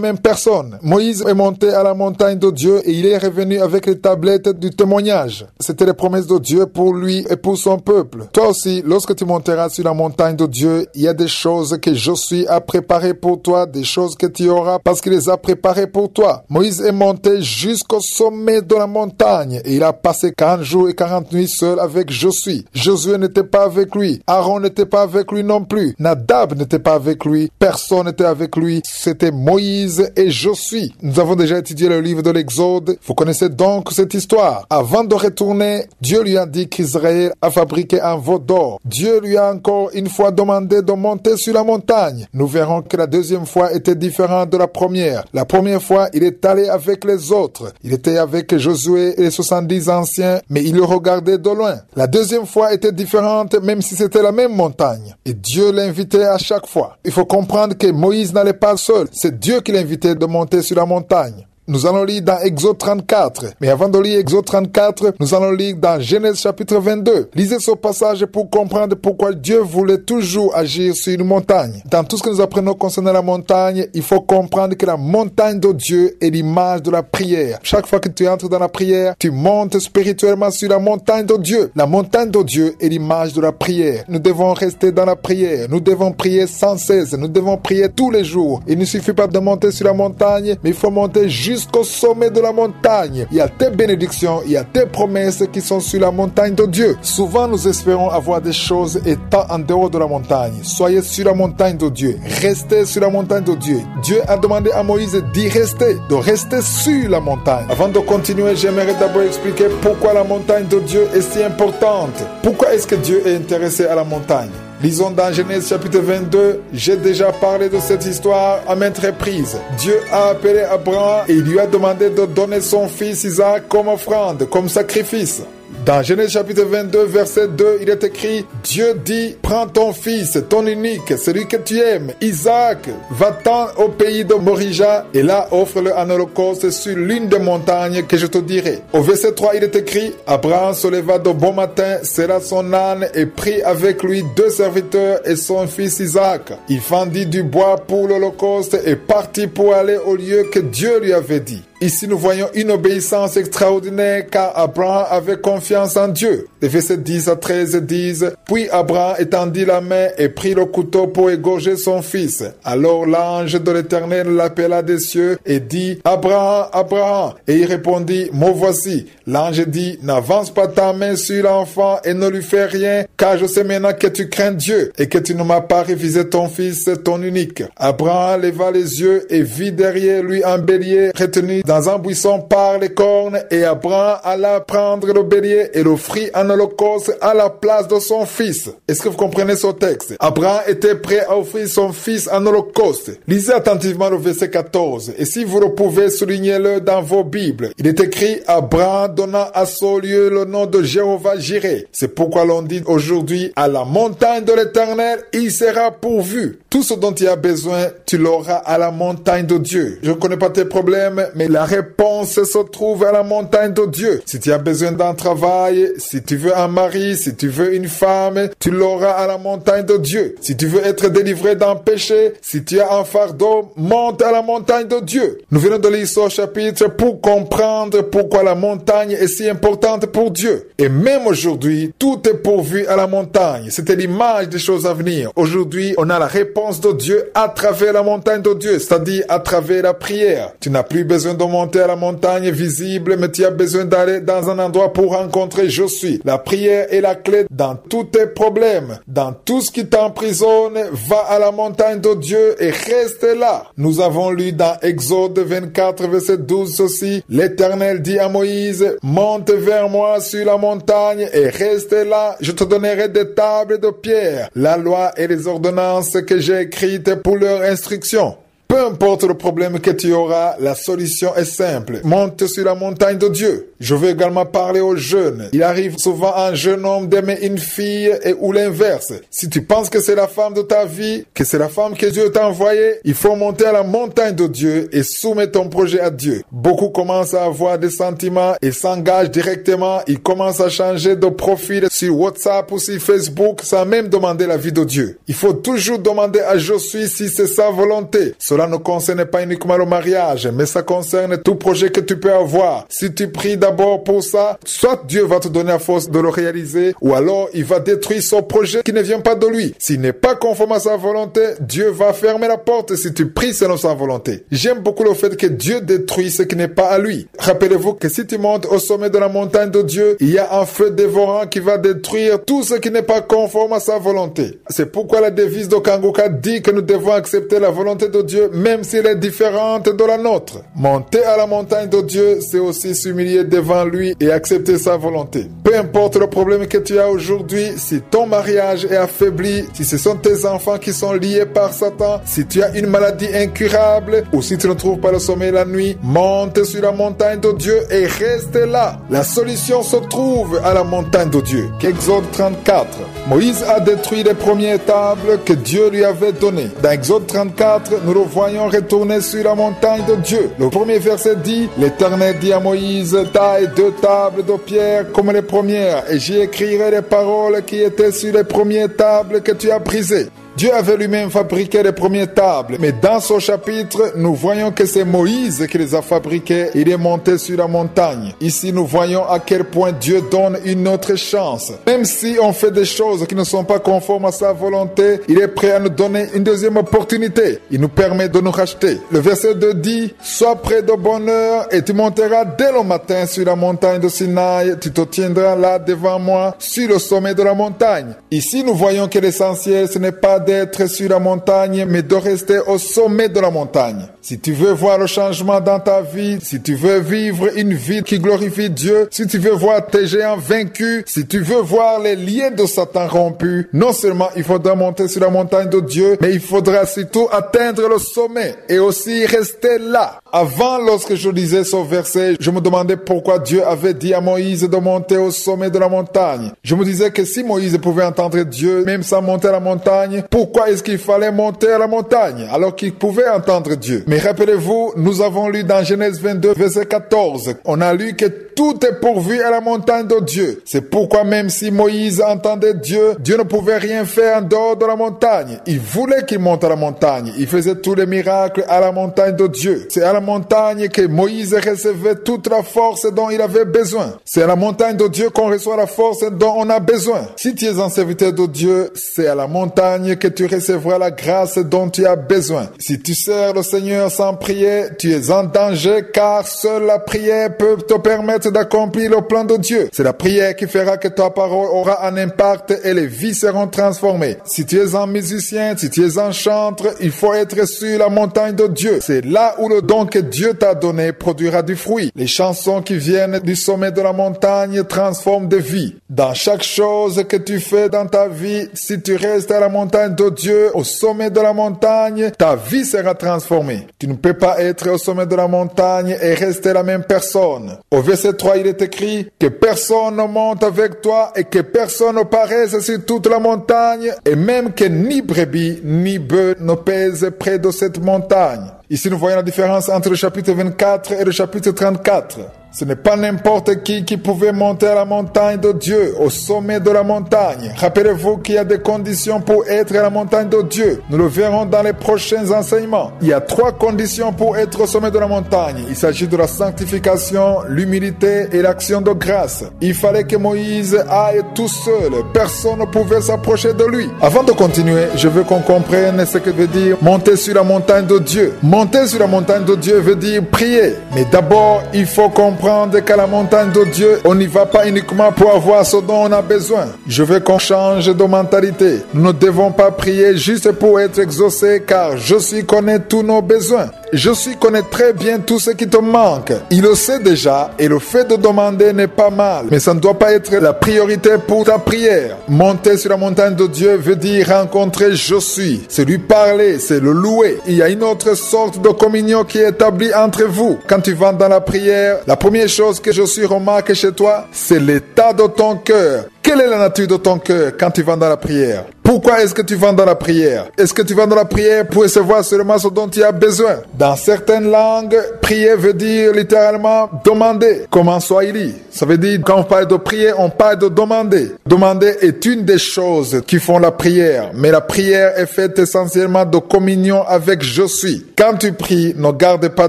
même personne. Moïse est monté à la montagne de Dieu et il est revenu avec les tablettes du témoignage. C'était les promesses de Dieu pour lui et pour son peuple. Toi aussi, lorsque tu monteras sur la montagne de Dieu, il y a des choses que Josué a préparées pour toi, des choses que tu auras parce qu'il les a préparées pour toi. Moïse est monté jusqu'au sommet de la montagne et il a passé 40 jours et 40 nuits seul avec Josué. Josué n'était pas avec lui. Aaron n'était pas avec lui non plus. Nadab n'était pas avec lui. Personne n'était avec lui. C'était Moïse et Josué. Nous avons déjà étudié le livre de l'Exode. Vous connaissez donc cette histoire. Avant de retourner, Dieu lui a dit qu'Israël a fabriqué un veau d'or. Dieu lui a encore une fois demandé de monter sur la montagne. Nous verrons que la deuxième fois était différente de la première. La première fois, il est allé avec les autres. Il était avec Josué et les 70 anciens, mais il le regardait de loin. La deuxième fois était différente, même si c'était la même montagne. Et Dieu l'invitait à chaque fois. Il faut comprendre que Moïse n'allait pas seul. C'est Dieu qui l'invitait de monter sur la montagne. Nous allons lire dans Exode 34. Mais avant de lire Exode 34, nous allons lire dans Genèse chapitre 22. Lisez ce passage pour comprendre pourquoi Dieu voulait toujours agir sur une montagne. Dans tout ce que nous apprenons concernant la montagne, il faut comprendre que la montagne de Dieu est l'image de la prière. Chaque fois que tu entres dans la prière, tu montes spirituellement sur la montagne de Dieu. La montagne de Dieu est l'image de la prière. Nous devons rester dans la prière. Nous devons prier sans cesse. Nous devons prier tous les jours. Il ne suffit pas de monter sur la montagne, mais il faut monter jusqu'au sommet de la montagne. Il y a tes bénédictions, il y a tes promesses qui sont sur la montagne de Dieu. Souvent, nous espérons avoir des choses étant en dehors de la montagne. Soyez sur la montagne de Dieu. Restez sur la montagne de Dieu. Dieu a demandé à Moïse d'y rester, de rester sur la montagne. Avant de continuer, j'aimerais d'abord expliquer pourquoi la montagne de Dieu est si importante. Pourquoi est-ce que Dieu est intéressé à la montagne? Lisons dans Genèse chapitre 22, j'ai déjà parlé de cette histoire à maintes reprises. Dieu a appelé Abraham et il lui a demandé de donner son fils Isaac comme offrande, comme sacrifice. Dans Genèse chapitre 22, verset 2, il est écrit, Dieu dit, prends ton fils, ton unique, celui que tu aimes, Isaac, va-t'en au pays de Morija, et là offre-le en holocauste sur l'une des montagnes que je te dirai. Au verset 3, il est écrit, Abraham se leva de bon matin, serra son âne et prit avec lui 2 serviteurs et son fils Isaac. Il fendit du bois pour l'holocauste et partit pour aller au lieu que Dieu lui avait dit. Ici, nous voyons une obéissance extraordinaire car Abraham avait confiance en Dieu. Les versets 10 à 13 disent, puis Abraham étendit la main et prit le couteau pour égorger son fils. Alors l'ange de l'Éternel l'appela des cieux et dit, Abraham, Abraham. Et il répondit, me voici. L'ange dit, n'avance pas ta main sur l'enfant et ne lui fais rien, car je sais maintenant que tu crains Dieu et que tu ne m'as pas refusé ton fils, ton unique. Abraham leva les yeux et vit derrière lui un bélier retenu dans un buisson par les cornes, et Abraham alla prendre le bélier et l'offrit en holocauste à la place de son fils. Est-ce que vous comprenez ce texte? Abraham était prêt à offrir son fils en holocauste. Lisez attentivement le verset 14, et si vous le pouvez, soulignez-le dans vos Bibles. Il est écrit, Abraham donna à ce lieu le nom de Jéhovah Jireh. C'est pourquoi l'on dit aujourd'hui, à la montagne de l'Éternel, il sera pourvu. Tout ce dont tu as besoin, tu l'auras à la montagne de Dieu. Je ne connais pas tes problèmes, mais la réponse se trouve à la montagne de Dieu. Si tu as besoin d'un travail, si tu veux un mari, si tu veux une femme, tu l'auras à la montagne de Dieu. Si tu veux être délivré d'un péché, si tu as un fardeau, monte à la montagne de Dieu. Nous venons de lire ce chapitre pour comprendre pourquoi la montagne est si importante pour Dieu. Et même aujourd'hui, tout est pourvu à la montagne. C'était l'image des choses à venir. Aujourd'hui, on a la réponse de Dieu à travers la montagne de Dieu, c'est-à-dire à travers la prière. Tu n'as plus besoin de monter à la montagne visible, mais tu as besoin d'aller dans un endroit pour rencontrer Je suis. La prière est la clé dans tous tes problèmes, dans tout ce qui t'emprisonne. Va à la montagne de Dieu et reste là. Nous avons lu dans Exode 24, verset 12 ceci. L'Éternel dit à Moïse, monte vers moi sur la montagne et reste là. Je te donnerai des tables de pierre, la loi et les ordonnances que j'ai écrites pour leur instruction. Peu importe le problème que tu auras, la solution est simple. Monte sur la montagne de Dieu. Je veux également parler aux jeunes. Il arrive souvent à un jeune homme d'aimer une fille ou l'inverse. Si tu penses que c'est la femme de ta vie, que c'est la femme que Dieu t'a envoyée, il faut monter à la montagne de Dieu et soumettre ton projet à Dieu. Beaucoup commencent à avoir des sentiments et s'engagent directement. Ils commencent à changer de profil sur WhatsApp ou sur Facebook sans même demander l'avis de Dieu. Il faut toujours demander à Je suis si c'est sa volonté. Cela ne concerne pas uniquement le mariage, mais ça concerne tout projet que tu peux avoir. Si tu pries d'abord pour ça, soit Dieu va te donner la force de le réaliser, ou alors il va détruire son projet qui ne vient pas de lui. S'il n'est pas conforme à sa volonté, Dieu va fermer la porte si tu pries selon sa volonté. J'aime beaucoup le fait que Dieu détruit ce qui n'est pas à lui. Rappelez-vous que si tu montes au sommet de la montagne de Dieu, il y a un feu dévorant qui va détruire tout ce qui n'est pas conforme à sa volonté. C'est pourquoi la devise de Kanguka dit que nous devons accepter la volonté de Dieu même si elle est différente de la nôtre. Monter à la montagne de Dieu, c'est aussi s'humilier devant lui et accepter sa volonté. Peu importe le problème que tu as aujourd'hui, si ton mariage est affaibli, si ce sont tes enfants qui sont liés par Satan, si tu as une maladie incurable ou si tu ne trouves pas le sommeil la nuit, monte sur la montagne de Dieu et reste là. La solution se trouve à la montagne de Dieu. Exode 34. Moïse a détruit les premières tables que Dieu lui avait données. Dans Exode 34, nous le voyons retourner sur la montagne de Dieu. Le premier verset dit, l'Éternel dit à Moïse, taille 2 tables de pierre comme les premières, et j'y écrirai les paroles qui étaient sur les premières tables que tu as brisées. Dieu avait lui-même fabriqué les premières tables, mais dans ce chapitre, nous voyons que c'est Moïse qui les a fabriquées. Il est monté sur la montagne. Ici, nous voyons à quel point Dieu donne une autre chance. Même si on fait des choses qui ne sont pas conformes à sa volonté, il est prêt à nous donner une deuxième opportunité. Il nous permet de nous racheter. Le verset 2 dit, sois prêt de bonne heure et tu monteras dès le matin sur la montagne de Sinaï. Tu te tiendras là devant moi sur le sommet de la montagne. Ici, nous voyons que l'essentiel, ce n'est pas d'être sur la montagne, mais de rester au sommet de la montagne. Si tu veux voir le changement dans ta vie, si tu veux vivre une vie qui glorifie Dieu, si tu veux voir tes géants vaincus, si tu veux voir les liens de Satan rompus, non seulement il faudra monter sur la montagne de Dieu, mais il faudra surtout atteindre le sommet et aussi rester là. Avant, lorsque je lisais ce verset, je me demandais pourquoi Dieu avait dit à Moïse de monter au sommet de la montagne. Je me disais que si Moïse pouvait entendre Dieu, même sans monter à la montagne, pourquoi est-ce qu'il fallait monter à la montagne alors qu'il pouvait entendre Dieu? Mais rappelez-vous, nous avons lu dans Genèse 22, verset 14, on a lu que tout est pourvu à la montagne de Dieu. C'est pourquoi même si Moïse entendait Dieu, Dieu ne pouvait rien faire en dehors de la montagne. Il voulait qu'il monte à la montagne. Il faisait tous les miracles à la montagne de Dieu. C'est à la montagne que Moïse recevait toute la force dont il avait besoin. C'est à la montagne de Dieu qu'on reçoit la force dont on a besoin. Si tu es un serviteur de Dieu, c'est à la montagne que tu recevras la grâce dont tu as besoin. Si tu sers le Seigneur sans prier, tu es en danger car seule la prière peut te permettre d'accomplir le plan de Dieu. C'est la prière qui fera que ta parole aura un impact et les vies seront transformées. Si tu es un musicien, si tu es un chanteur, il faut être sur la montagne de Dieu. C'est là où le don que Dieu t'a donné produira du fruit. Les chansons qui viennent du sommet de la montagne transforment des vies. Dans chaque chose que tu fais dans ta vie, si tu restes à la montagne de Dieu, au sommet de la montagne, ta vie sera transformée. Tu ne peux pas être au sommet de la montagne et rester la même personne. Au verset 3, il est écrit que personne ne monte avec toi et que personne ne paraisse sur toute la montagne et même que ni brebis ni bœufs ne pèsent près de cette montagne. Ici, nous voyons la différence entre le chapitre 24 et le chapitre 34. Ce n'est pas n'importe qui pouvait monter à la montagne de Dieu, au sommet de la montagne. Rappelez-vous qu'il y a des conditions pour être à la montagne de Dieu. Nous le verrons dans les prochains enseignements. Il y a 3 conditions pour être au sommet de la montagne. Il s'agit de la sanctification, l'humilité et l'action de grâce. Il fallait que Moïse aille tout seul. Personne ne pouvait s'approcher de lui. Avant de continuer, je veux qu'on comprenne ce que veut dire monter sur la montagne de Dieu. Monter sur la montagne de Dieu veut dire prier. Mais d'abord, il faut comprendre qu'à la montagne de Dieu, on n'y va pas uniquement pour avoir ce dont on a besoin. Je veux qu'on change de mentalité. Nous ne devons pas prier juste pour être exaucés, car Jésus connaît tous nos besoins. Jésus connaît très bien tout ce qui te manque. Il le sait déjà, et le fait de demander n'est pas mal. Mais ça ne doit pas être la priorité pour ta prière. Monter sur la montagne de Dieu veut dire rencontrer Jésus. C'est lui parler, c'est le louer. Il y a une autre sorte de communion qui est établie entre vous. Quand tu vas dans la prière, la première chose que Jésus remarque chez toi, c'est l'état de ton cœur. Quelle est la nature de ton cœur quand tu vas dans la prière? Pourquoi est-ce que tu vas dans la prière? Est-ce que tu vas dans la prière pour recevoir seulement ce dont tu as besoin? Dans certaines langues, prier veut dire littéralement demander, comme en Swahili. Ça veut dire, quand on parle de prier, on parle de demander. Demander est une des choses qui font la prière, mais la prière est faite essentiellement de communion avec Jésus. Quand tu pries, ne garde pas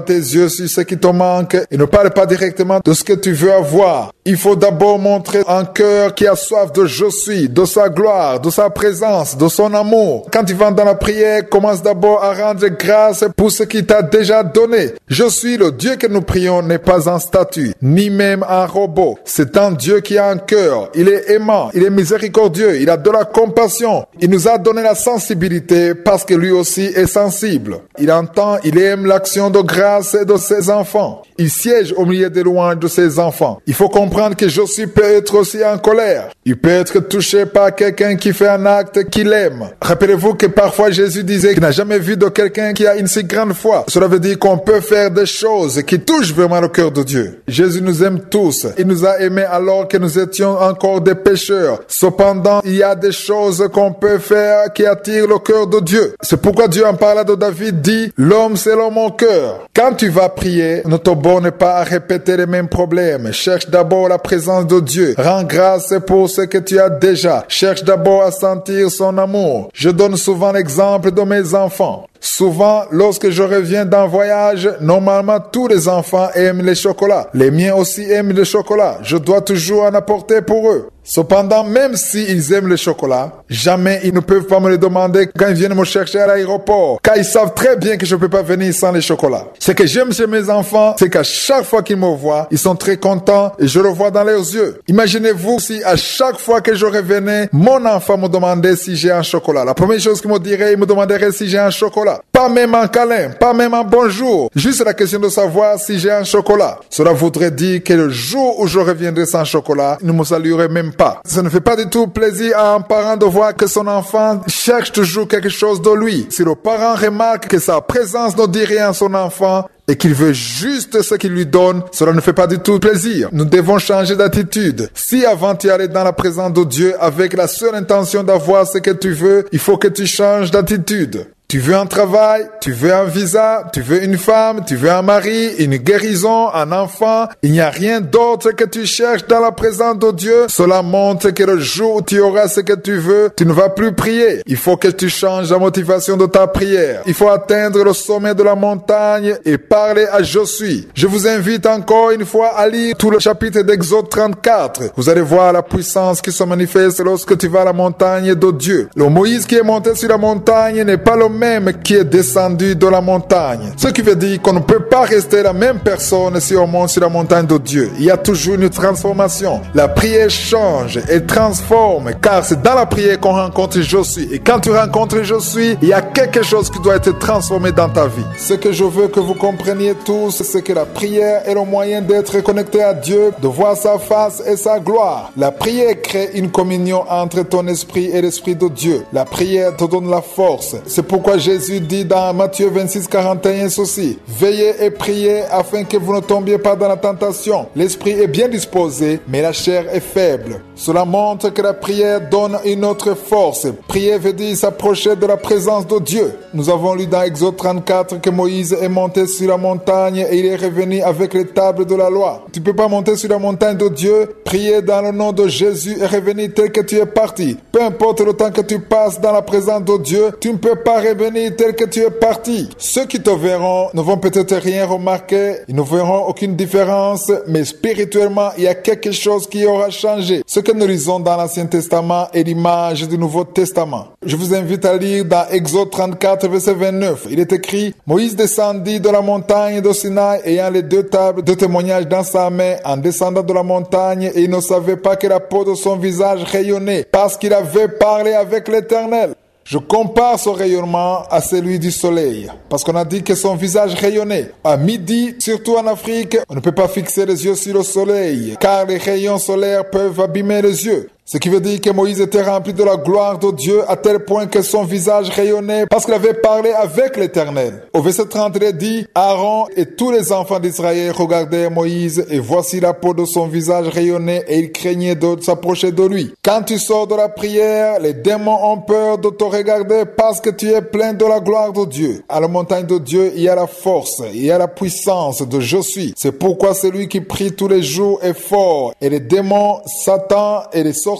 tes yeux sur ce qui te manque et ne parle pas directement de ce que tu veux avoir. Il faut d'abord montrer un cœur qui a soif de Jésus, de sa gloire, de sa présence, de son amour. Quand tu vas dans la prière, commence d'abord à rendre grâce pour ce qu'il t'a déjà donné. Je suis le Dieu que nous prions n'est pas un statut, ni même un robot. C'est un Dieu qui a un cœur. Il est aimant, il est miséricordieux, il a de la compassion. Il nous a donné la sensibilité parce que lui aussi est sensible. Il entend, il aime l'action de grâce de ses enfants. Il siège au milieu des louanges de ses enfants. Il faut comprendre que Jésus peut être aussi en colère. Il peut être touché par quelqu'un qui fait un acte qu'il aime. Rappelez-vous que parfois Jésus disait qu'il n'a jamais vu de quelqu'un qui a une si grande foi. Cela veut dire qu'on peut faire des choses qui touchent vraiment le cœur de Dieu. Jésus nous aime tous. Il nous a aimés alors que nous étions encore des pécheurs. Cependant, il y a des choses qu'on peut faire qui attirent le cœur de Dieu. C'est pourquoi Dieu en parlant de David dit « L'homme selon mon cœur ». Quand tu vas prier, ne te borne pas à répéter les mêmes problèmes. Cherche d'abord la présence de Dieu. Rends grâce pour ce que tu as déjà. Cherche d'abord à sentir son amour. Je donne souvent l'exemple de mes enfants. Souvent, lorsque je reviens d'un voyage, normalement tous les enfants aiment les chocolats. Les miens aussi aiment le chocolat. Je dois toujours en apporter pour eux. Cependant, même s'ils aiment le chocolat, jamais ils ne peuvent pas me le demander quand ils viennent me chercher à l'aéroport, car ils savent très bien que je ne peux pas venir sans les chocolats. Ce que j'aime chez mes enfants, c'est qu'à chaque fois qu'ils me voient, ils sont très contents et je le vois dans leurs yeux. Imaginez-vous si à chaque fois que je revenais, mon enfant me demandait si j'ai un chocolat. La première chose qu'il me dirait, il me demanderait si j'ai un chocolat. Pas même un câlin, pas même un bonjour. Juste la question de savoir si j'ai un chocolat. Cela voudrait dire que le jour où je reviendrai sans chocolat, il ne me saluerait même pas. Ça ne fait pas du tout plaisir à un parent de voir que son enfant cherche toujours quelque chose de lui. Si le parent remarque que sa présence ne dit rien à son enfant, et qu'il veut juste ce qu'il lui donne, cela ne fait pas du tout plaisir. Nous devons changer d'attitude. Si avant tu allais dans la présence de Dieu avec la seule intention d'avoir ce que tu veux, il faut que tu changes d'attitude. Tu veux un travail, tu veux un visa, tu veux une femme, tu veux un mari, une guérison, un enfant. Il n'y a rien d'autre que tu cherches dans la présence de Dieu. Cela montre que le jour où tu auras ce que tu veux, tu ne vas plus prier. Il faut que tu changes la motivation de ta prière. Il faut atteindre le sommet de la montagne et parler à Jésus. Je vous invite encore une fois à lire tout le chapitre d'Exode 34. Vous allez voir la puissance qui se manifeste lorsque tu vas à la montagne de Dieu. Le Moïse qui est monté sur la montagne n'est pas le même qui est descendu de la montagne. Ce qui veut dire qu'on ne peut pas rester la même personne si on monte sur la montagne de Dieu. Il y a toujours une transformation. La prière change et transforme, car c'est dans la prière qu'on rencontre Jésus. Et quand tu rencontres Jésus, il y a quelque chose qui doit être transformé dans ta vie. Ce que je veux que vous compreniez tous, c'est que la prière est le moyen d'être connecté à Dieu, de voir sa face et sa gloire. La prière crée une communion entre ton esprit et l'esprit de Dieu. La prière te donne la force. C'est pourquoi Jésus dit dans Matthieu 26, 41 ceci: veillez et priez afin que vous ne tombiez pas dans la tentation. L'esprit est bien disposé, mais la chair est faible. Cela montre que la prière donne une autre force. Prier veut dire s'approcher de la présence de Dieu. Nous avons lu dans Exode 34 que Moïse est monté sur la montagne et il est revenu avec les tables de la loi. Tu ne peux pas monter sur la montagne de Dieu, prier dans le nom de Jésus et revenir tel que tu es parti. Peu importe le temps que tu passes dans la présence de Dieu, tu ne peux pas revenir tel que tu es parti. Ceux qui te verront ne vont peut-être rien remarquer, ils ne verront aucune différence, mais spirituellement, il y a quelque chose qui aura changé. Ce que nous lisons dans l'Ancien Testament est l'image du Nouveau Testament. Je vous invite à lire dans Exode 34, verset 29. Il est écrit, Moïse descendit de la montagne de Sinaï ayant les 2 tables de témoignage dans sa main en descendant de la montagne et il ne savait pas que la peau de son visage rayonnait parce qu'il avait parlé avec l'Éternel. Je compare son rayonnement à celui du soleil, parce qu'on a dit que son visage rayonnait. À midi, surtout en Afrique, on ne peut pas fixer les yeux sur le soleil, car les rayons solaires peuvent abîmer les yeux. Ce qui veut dire que Moïse était rempli de la gloire de Dieu à tel point que son visage rayonnait parce qu'il avait parlé avec l'Éternel. Au verset 30, il est dit, Aaron et tous les enfants d'Israël regardaient Moïse et voici la peau de son visage rayonnait et ils craignaient de s'approcher de lui. Quand tu sors de la prière, les démons ont peur de te regarder parce que tu es plein de la gloire de Dieu. À la montagne de Dieu, il y a la force, il y a la puissance de je suis. C'est pourquoi celui qui prie tous les jours est fort. Et les démons, Satan et les sorciers,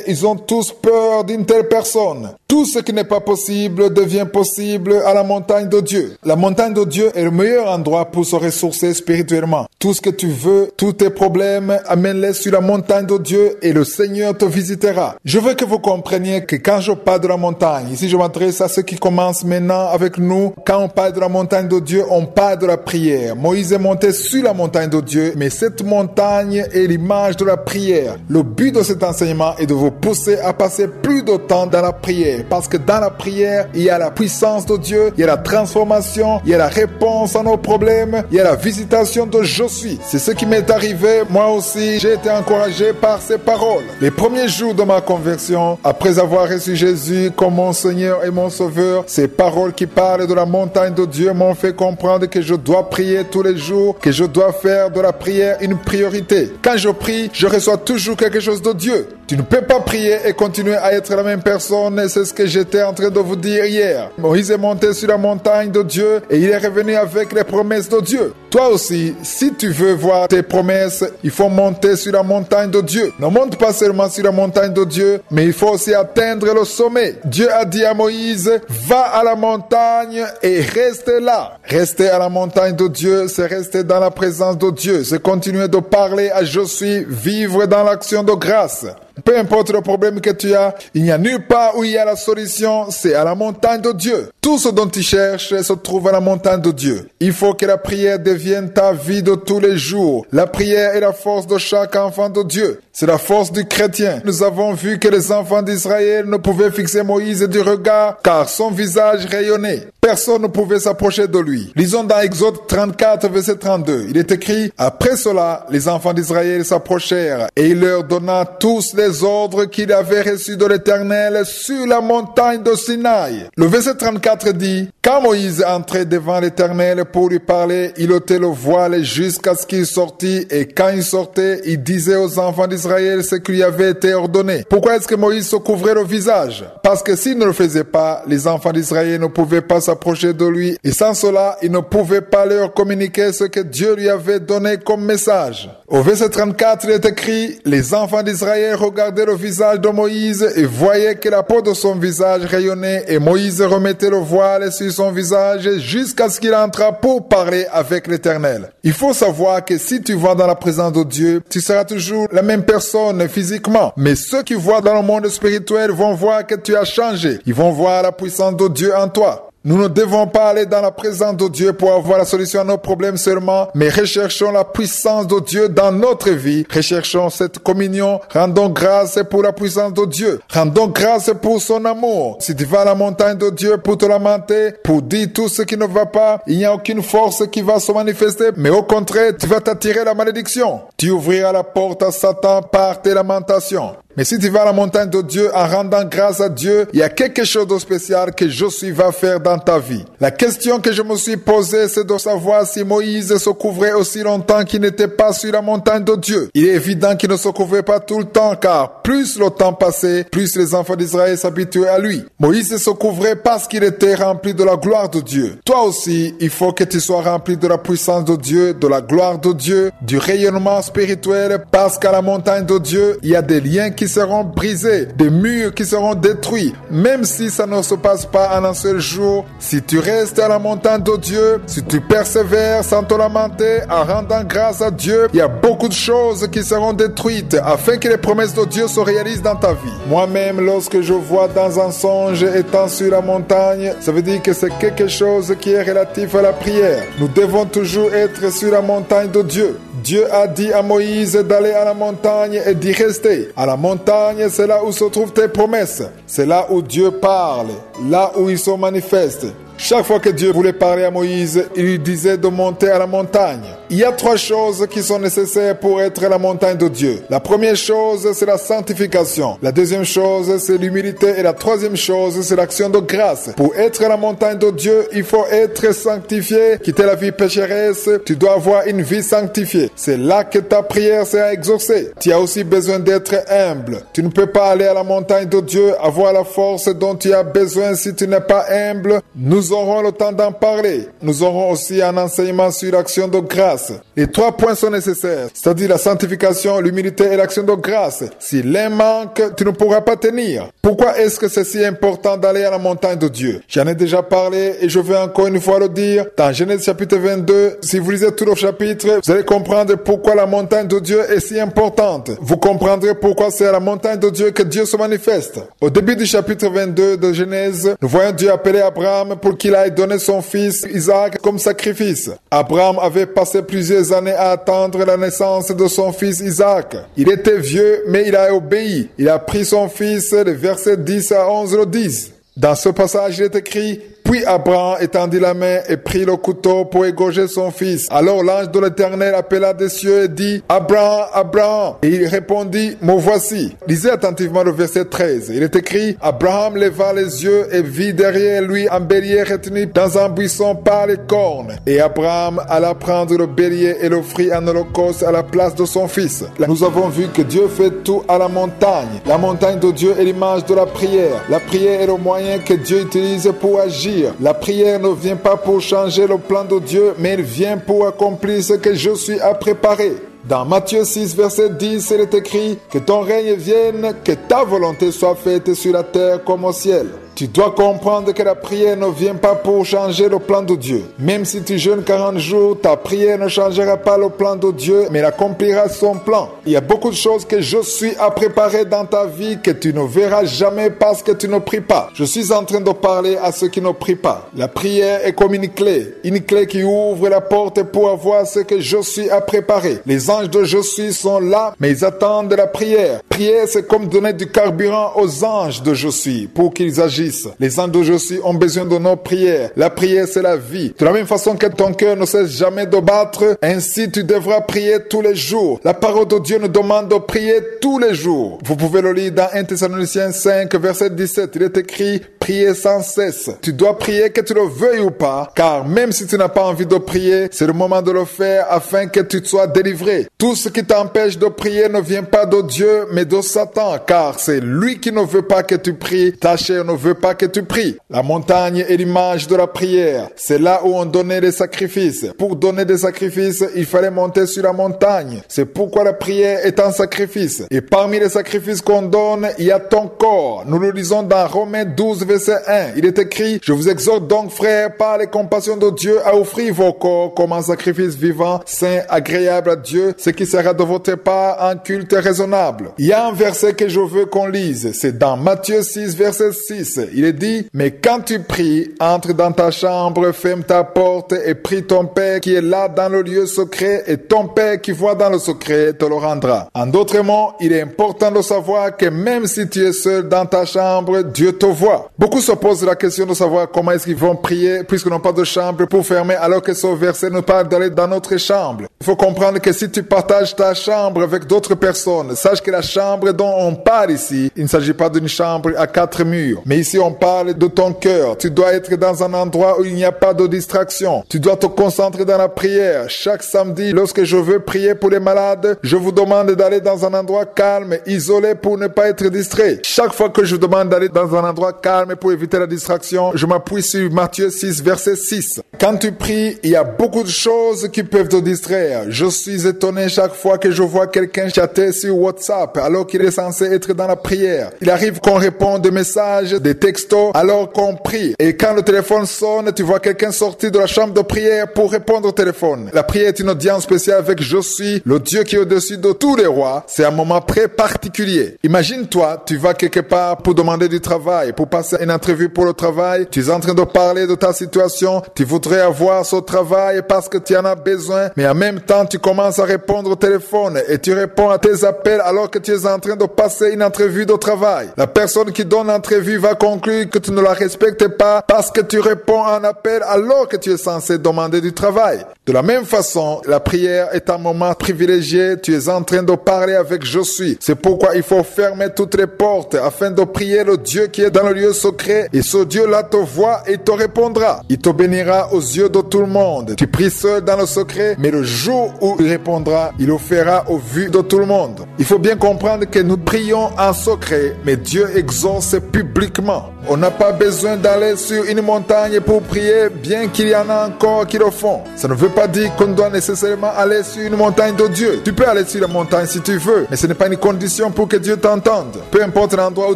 ils ont tous peur d'une telle personne. Tout ce qui n'est pas possible devient possible à la montagne de Dieu. La montagne de Dieu est le meilleur endroit pour se ressourcer spirituellement. Tout ce que tu veux, tous tes problèmes, amène-les sur la montagne de Dieu et le Seigneur te visitera. Je veux que vous compreniez que quand je parle de la montagne, ici je m'adresse à ceux qui commencent maintenant avec nous. Quand on parle de la montagne de Dieu, on parle de la prière. Moïse est monté sur la montagne de Dieu, mais cette montagne est l'image de la prière. Le but de cet enseignement est de vous pousser à passer plus de temps dans la prière. Parce que dans la prière, il y a la puissance de Dieu, il y a la transformation, il y a la réponse à nos problèmes, il y a la visitation de je suis. C'est ce qui m'est arrivé. Moi aussi, j'ai été encouragé par ces paroles. Les premiers jours de ma conversion, après avoir reçu Jésus comme mon Seigneur et mon Sauveur, ces paroles qui parlent de la montagne de Dieu m'ont fait comprendre que je dois prier tous les jours, que je dois faire de la prière une priorité. Quand je prie, je reçois toujours quelque chose de Dieu. Tu ne peux pas prier et continuer à être la même personne, c'est ce que j'étais en train de vous dire hier. Moïse est monté sur la montagne de Dieu et il est revenu avec les promesses de Dieu. Toi aussi, si tu veux voir tes promesses, il faut monter sur la montagne de Dieu. Ne monte pas seulement sur la montagne de Dieu, mais il faut aussi atteindre le sommet. Dieu a dit à Moïse, va à la montagne et reste là. Rester à la montagne de Dieu, c'est rester dans la présence de Dieu. C'est continuer de parler à je suis, vivre dans l'action de grâce. Peu importe le problème que tu as, il n'y a nulle part où il y a la solution, c'est à la montagne de Dieu. Tout ce dont tu cherches se trouve à la montagne de Dieu. Il faut que la prière devienne ta vie de tous les jours. La prière est la force de chaque enfant de Dieu. C'est la force du chrétien. Nous avons vu que les enfants d'Israël ne pouvaient fixer Moïse du regard car son visage rayonnait. Personne ne pouvait s'approcher de lui. Lisons dans Exode 34, verset 32. Il est écrit, après cela, les enfants d'Israël s'approchèrent et il leur donna tous les ordres qu'il avait reçus de l'Éternel sur la montagne de Sinaï. Le verset 34 dit, quand Moïse entrait devant l'Éternel pour lui parler, il ôtait le voile jusqu'à ce qu'il sortît et quand il sortait, il disait aux enfants d'Israël ce qui lui avait été ordonné. Pourquoi est-ce que Moïse se couvrait le visage? Parce que s'il ne le faisait pas, les enfants d'Israël ne pouvaient pas s'approcher de lui et sans cela, il ne pouvait pas leur communiquer ce que Dieu lui avait donné comme message. Au verset 34, il est écrit, les enfants d'Israël regardaient le visage de Moïse et voyaient que la peau de son visage rayonnait et Moïse remettait le voile sur son visage jusqu'à ce qu'il entra pour parler avec l'Éternel. Il faut savoir que si tu vas dans la présence de Dieu, tu seras toujours la même personne physiquement. Mais ceux qui voient dans le monde spirituel vont voir que tu as changé. Ils vont voir la puissance de Dieu en toi. Nous ne devons pas aller dans la présence de Dieu pour avoir la solution à nos problèmes seulement, mais recherchons la puissance de Dieu dans notre vie. Recherchons cette communion. Rendons grâce pour la puissance de Dieu. Rendons grâce pour son amour. Si tu vas à la montagne de Dieu pour te lamenter, pour dire tout ce qui ne va pas, il n'y a aucune force qui va se manifester, mais au contraire, tu vas t'attirer la malédiction. Tu ouvriras la porte à Satan par tes lamentations. Mais si tu vas à la montagne de Dieu en rendant grâce à Dieu, il y a quelque chose de spécial que Josué va faire dans ta vie. La question que je me suis posée, c'est de savoir si Moïse se couvrait aussi longtemps qu'il n'était pas sur la montagne de Dieu. Il est évident qu'il ne se couvrait pas tout le temps, car plus le temps passait, plus les enfants d'Israël s'habituaient à lui. Moïse se couvrait parce qu'il était rempli de la gloire de Dieu. Toi aussi, il faut que tu sois rempli de la puissance de Dieu, de la gloire de Dieu, du rayonnement spirituel, parce qu'à la montagne de Dieu, il y a des liens qui seront brisés, des murs qui seront détruits. Même si ça ne se passe pas en un seul jour, si tu restes à la montagne de Dieu, si tu persévères sans te lamenter, en rendant grâce à Dieu, il y a beaucoup de choses qui seront détruites afin que les promesses de Dieu se réalisent dans ta vie. Moi-même, lorsque je vois dans un songe étant sur la montagne, ça veut dire que c'est quelque chose qui est relatif à la prière. Nous devons toujours être sur la montagne de Dieu. Dieu a dit à Moïse d'aller à la montagne et d'y rester. À la montagne, c'est là où se trouvent tes promesses. C'est là où Dieu parle, là où ils se manifestent. Chaque fois que Dieu voulait parler à Moïse, il lui disait de monter à la montagne. Il y a 3 choses qui sont nécessaires pour être à la montagne de Dieu. La première chose, c'est la sanctification. La deuxième chose, c'est l'humilité. Et la troisième chose, c'est l'action de grâce. Pour être à la montagne de Dieu, il faut être sanctifié, quitter la vie pécheresse. Tu dois avoir une vie sanctifiée. C'est là que ta prière sera exaucée. Tu as aussi besoin d'être humble. Tu ne peux pas aller à la montagne de Dieu, avoir la force dont tu as besoin si tu n'es pas humble. Nous aurons le temps d'en parler. Nous aurons aussi un enseignement sur l'action de grâce. Les 3 points sont nécessaires, c'est-à-dire la sanctification, l'humilité et l'action de grâce. Si l'un manque, tu ne pourras pas tenir. Pourquoi est-ce que c'est si important d'aller à la montagne de Dieu? J'en ai déjà parlé et je vais encore une fois le dire. Dans Genèse chapitre 22, si vous lisez tout le chapitre, vous allez comprendre pourquoi la montagne de Dieu est si importante. Vous comprendrez pourquoi c'est à la montagne de Dieu que Dieu se manifeste. Au début du chapitre 22 de Genèse, nous voyons Dieu appeler Abraham pour qu'il aille donner son fils Isaac comme sacrifice. Abraham avait passé plusieurs années à attendre la naissance de son fils Isaac. Il était vieux, mais il a obéi. Il a pris son fils, les versets 10 à 11 le disent. Dans ce passage, il est écrit: puis Abraham étendit la main et prit le couteau pour égorger son fils. Alors l'ange de l'Éternel appela des cieux et dit: Abraham, Abraham. Et il répondit: me voici. Lisez attentivement le verset 13. Il est écrit: Abraham leva les yeux et vit derrière lui un bélier retenu dans un buisson par les cornes. Et Abraham alla prendre le bélier et l'offrit en holocauste à la place de son fils. Là, nous avons vu que Dieu fait tout à la montagne. La montagne de Dieu est l'image de la prière. La prière est le moyen que Dieu utilise pour agir. La prière ne vient pas pour changer le plan de Dieu, mais elle vient pour accomplir ce que Josué a préparé. Dans Matthieu 6, verset 10, il est écrit: que ton règne vienne, que ta volonté soit faite sur la terre comme au ciel. Tu dois comprendre que la prière ne vient pas pour changer le plan de Dieu. Même si tu jeûnes 40 jours, ta prière ne changera pas le plan de Dieu, mais elle accomplira son plan. Il y a beaucoup de choses que Josué a préparées dans ta vie que tu ne verras jamais parce que tu ne pries pas. Je suis en train de parler à ceux qui ne prient pas. La prière est comme une clé qui ouvre la porte pour avoir ce que Josué a préparé. Les anges de Josué sont là, mais ils attendent la prière. Prière, c'est comme donner du carburant aux anges de Josué pour qu'ils agissent. Les anges de Josué ont besoin de nos prières. La prière, c'est la vie. De la même façon que ton cœur ne cesse jamais de battre, ainsi tu devras prier tous les jours. La parole de Dieu nous demande de prier tous les jours. Vous pouvez le lire dans 1 Thessaloniciens 5, verset 17. Il est écrit: priez sans cesse. Tu dois prier que tu le veuilles ou pas, car même si tu n'as pas envie de prier, c'est le moment de le faire afin que tu sois délivré. Tout ce qui t'empêche de prier ne vient pas de Dieu, mais de Satan, car c'est lui qui ne veut pas que tu pries. Ta chair ne veut pas que tu pries. La montagne est l'image de la prière. C'est là où on donnait des sacrifices. Pour donner des sacrifices, il fallait monter sur la montagne. C'est pourquoi la prière est un sacrifice. Et parmi les sacrifices qu'on donne, il y a ton corps. Nous le lisons dans Romains 12, verset 1. Il est écrit: je vous exhorte donc, frères, par les compassions de Dieu, à offrir vos corps comme un sacrifice vivant, saint, agréable à Dieu, ce qui sera de votre part un culte raisonnable. Il y a un verset que je veux qu'on lise. C'est dans Matthieu 6, verset 6. il est dit, mais quand tu pries, entre dans ta chambre, ferme ta porte et prie ton Père qui est là dans le lieu secret et ton Père qui voit dans le secret te le rendra. En d'autres mots, il est important de savoir que même si tu es seul dans ta chambre, Dieu te voit. Beaucoup se posent la question de savoir comment est-ce qu'ils vont prier puisqu'ils n'ont pas de chambre pour fermer alors que ce verset nous parle d'aller dans notre chambre. Il faut comprendre que si tu partages ta chambre avec d'autres personnes, sache que la chambre dont on parle ici, il ne s'agit pas d'une chambre à 4 murs. Mais ici, on parle de ton cœur. Tu dois être dans un endroit où il n'y a pas de distraction. Tu dois te concentrer dans la prière. Chaque samedi, lorsque je veux prier pour les malades, je vous demande d'aller dans un endroit calme, isolé pour ne pas être distrait. Chaque fois que je vous demande d'aller dans un endroit calme pour éviter la distraction, je m'appuie sur Matthieu 6, verset 6. Quand tu pries, il y a beaucoup de choses qui peuvent te distraire. Je suis étonné chaque fois que je vois quelqu'un chatter sur WhatsApp alors qu'il est censé être dans la prière. Il arrive qu'on réponde des messages, des textos alors qu'on prie. Et quand le téléphone sonne, tu vois quelqu'un sortir de la chambre de prière pour répondre au téléphone. La prière est une audience spéciale avec je suis le Dieu qui est au-dessus de tous les rois. C'est un moment très particulier. Imagine-toi, tu vas quelque part pour demander du travail, pour passer une entrevue pour le travail. Tu es en train de parler de ta situation. Tu voudrais avoir ce travail parce que tu en as besoin. Mais en même temps, tu commences à répondre au téléphone et tu réponds à tes appels alors que tu es en train de passer une entrevue de travail. La personne qui donne l'entrevue va conclure que tu ne la respectes pas parce que tu réponds à un appel alors que tu es censé demander du travail. De la même façon, la prière est un moment privilégié. Tu es en train de parler avec je suis. C'est pourquoi il faut fermer toutes les portes afin de prier le Dieu qui est dans le lieu secret. Et ce Dieu-là te voit et te répondra. Il te bénira aux yeux de tout le monde. Tu pries seul dans le secret, mais le jour où il répondra, il le fera aux vues de tout le monde. Il faut bien comprendre que nous prions en secret, mais Dieu exauce publiquement. On n'a pas besoin d'aller sur une montagne pour prier, bien qu'il y en a encore qui le font. Ça ne veut pas dire qu'on doit nécessairement aller sur une montagne de Dieu. Tu peux aller sur la montagne si tu veux, mais ce n'est pas une condition pour que Dieu t'entende. Peu importe l'endroit où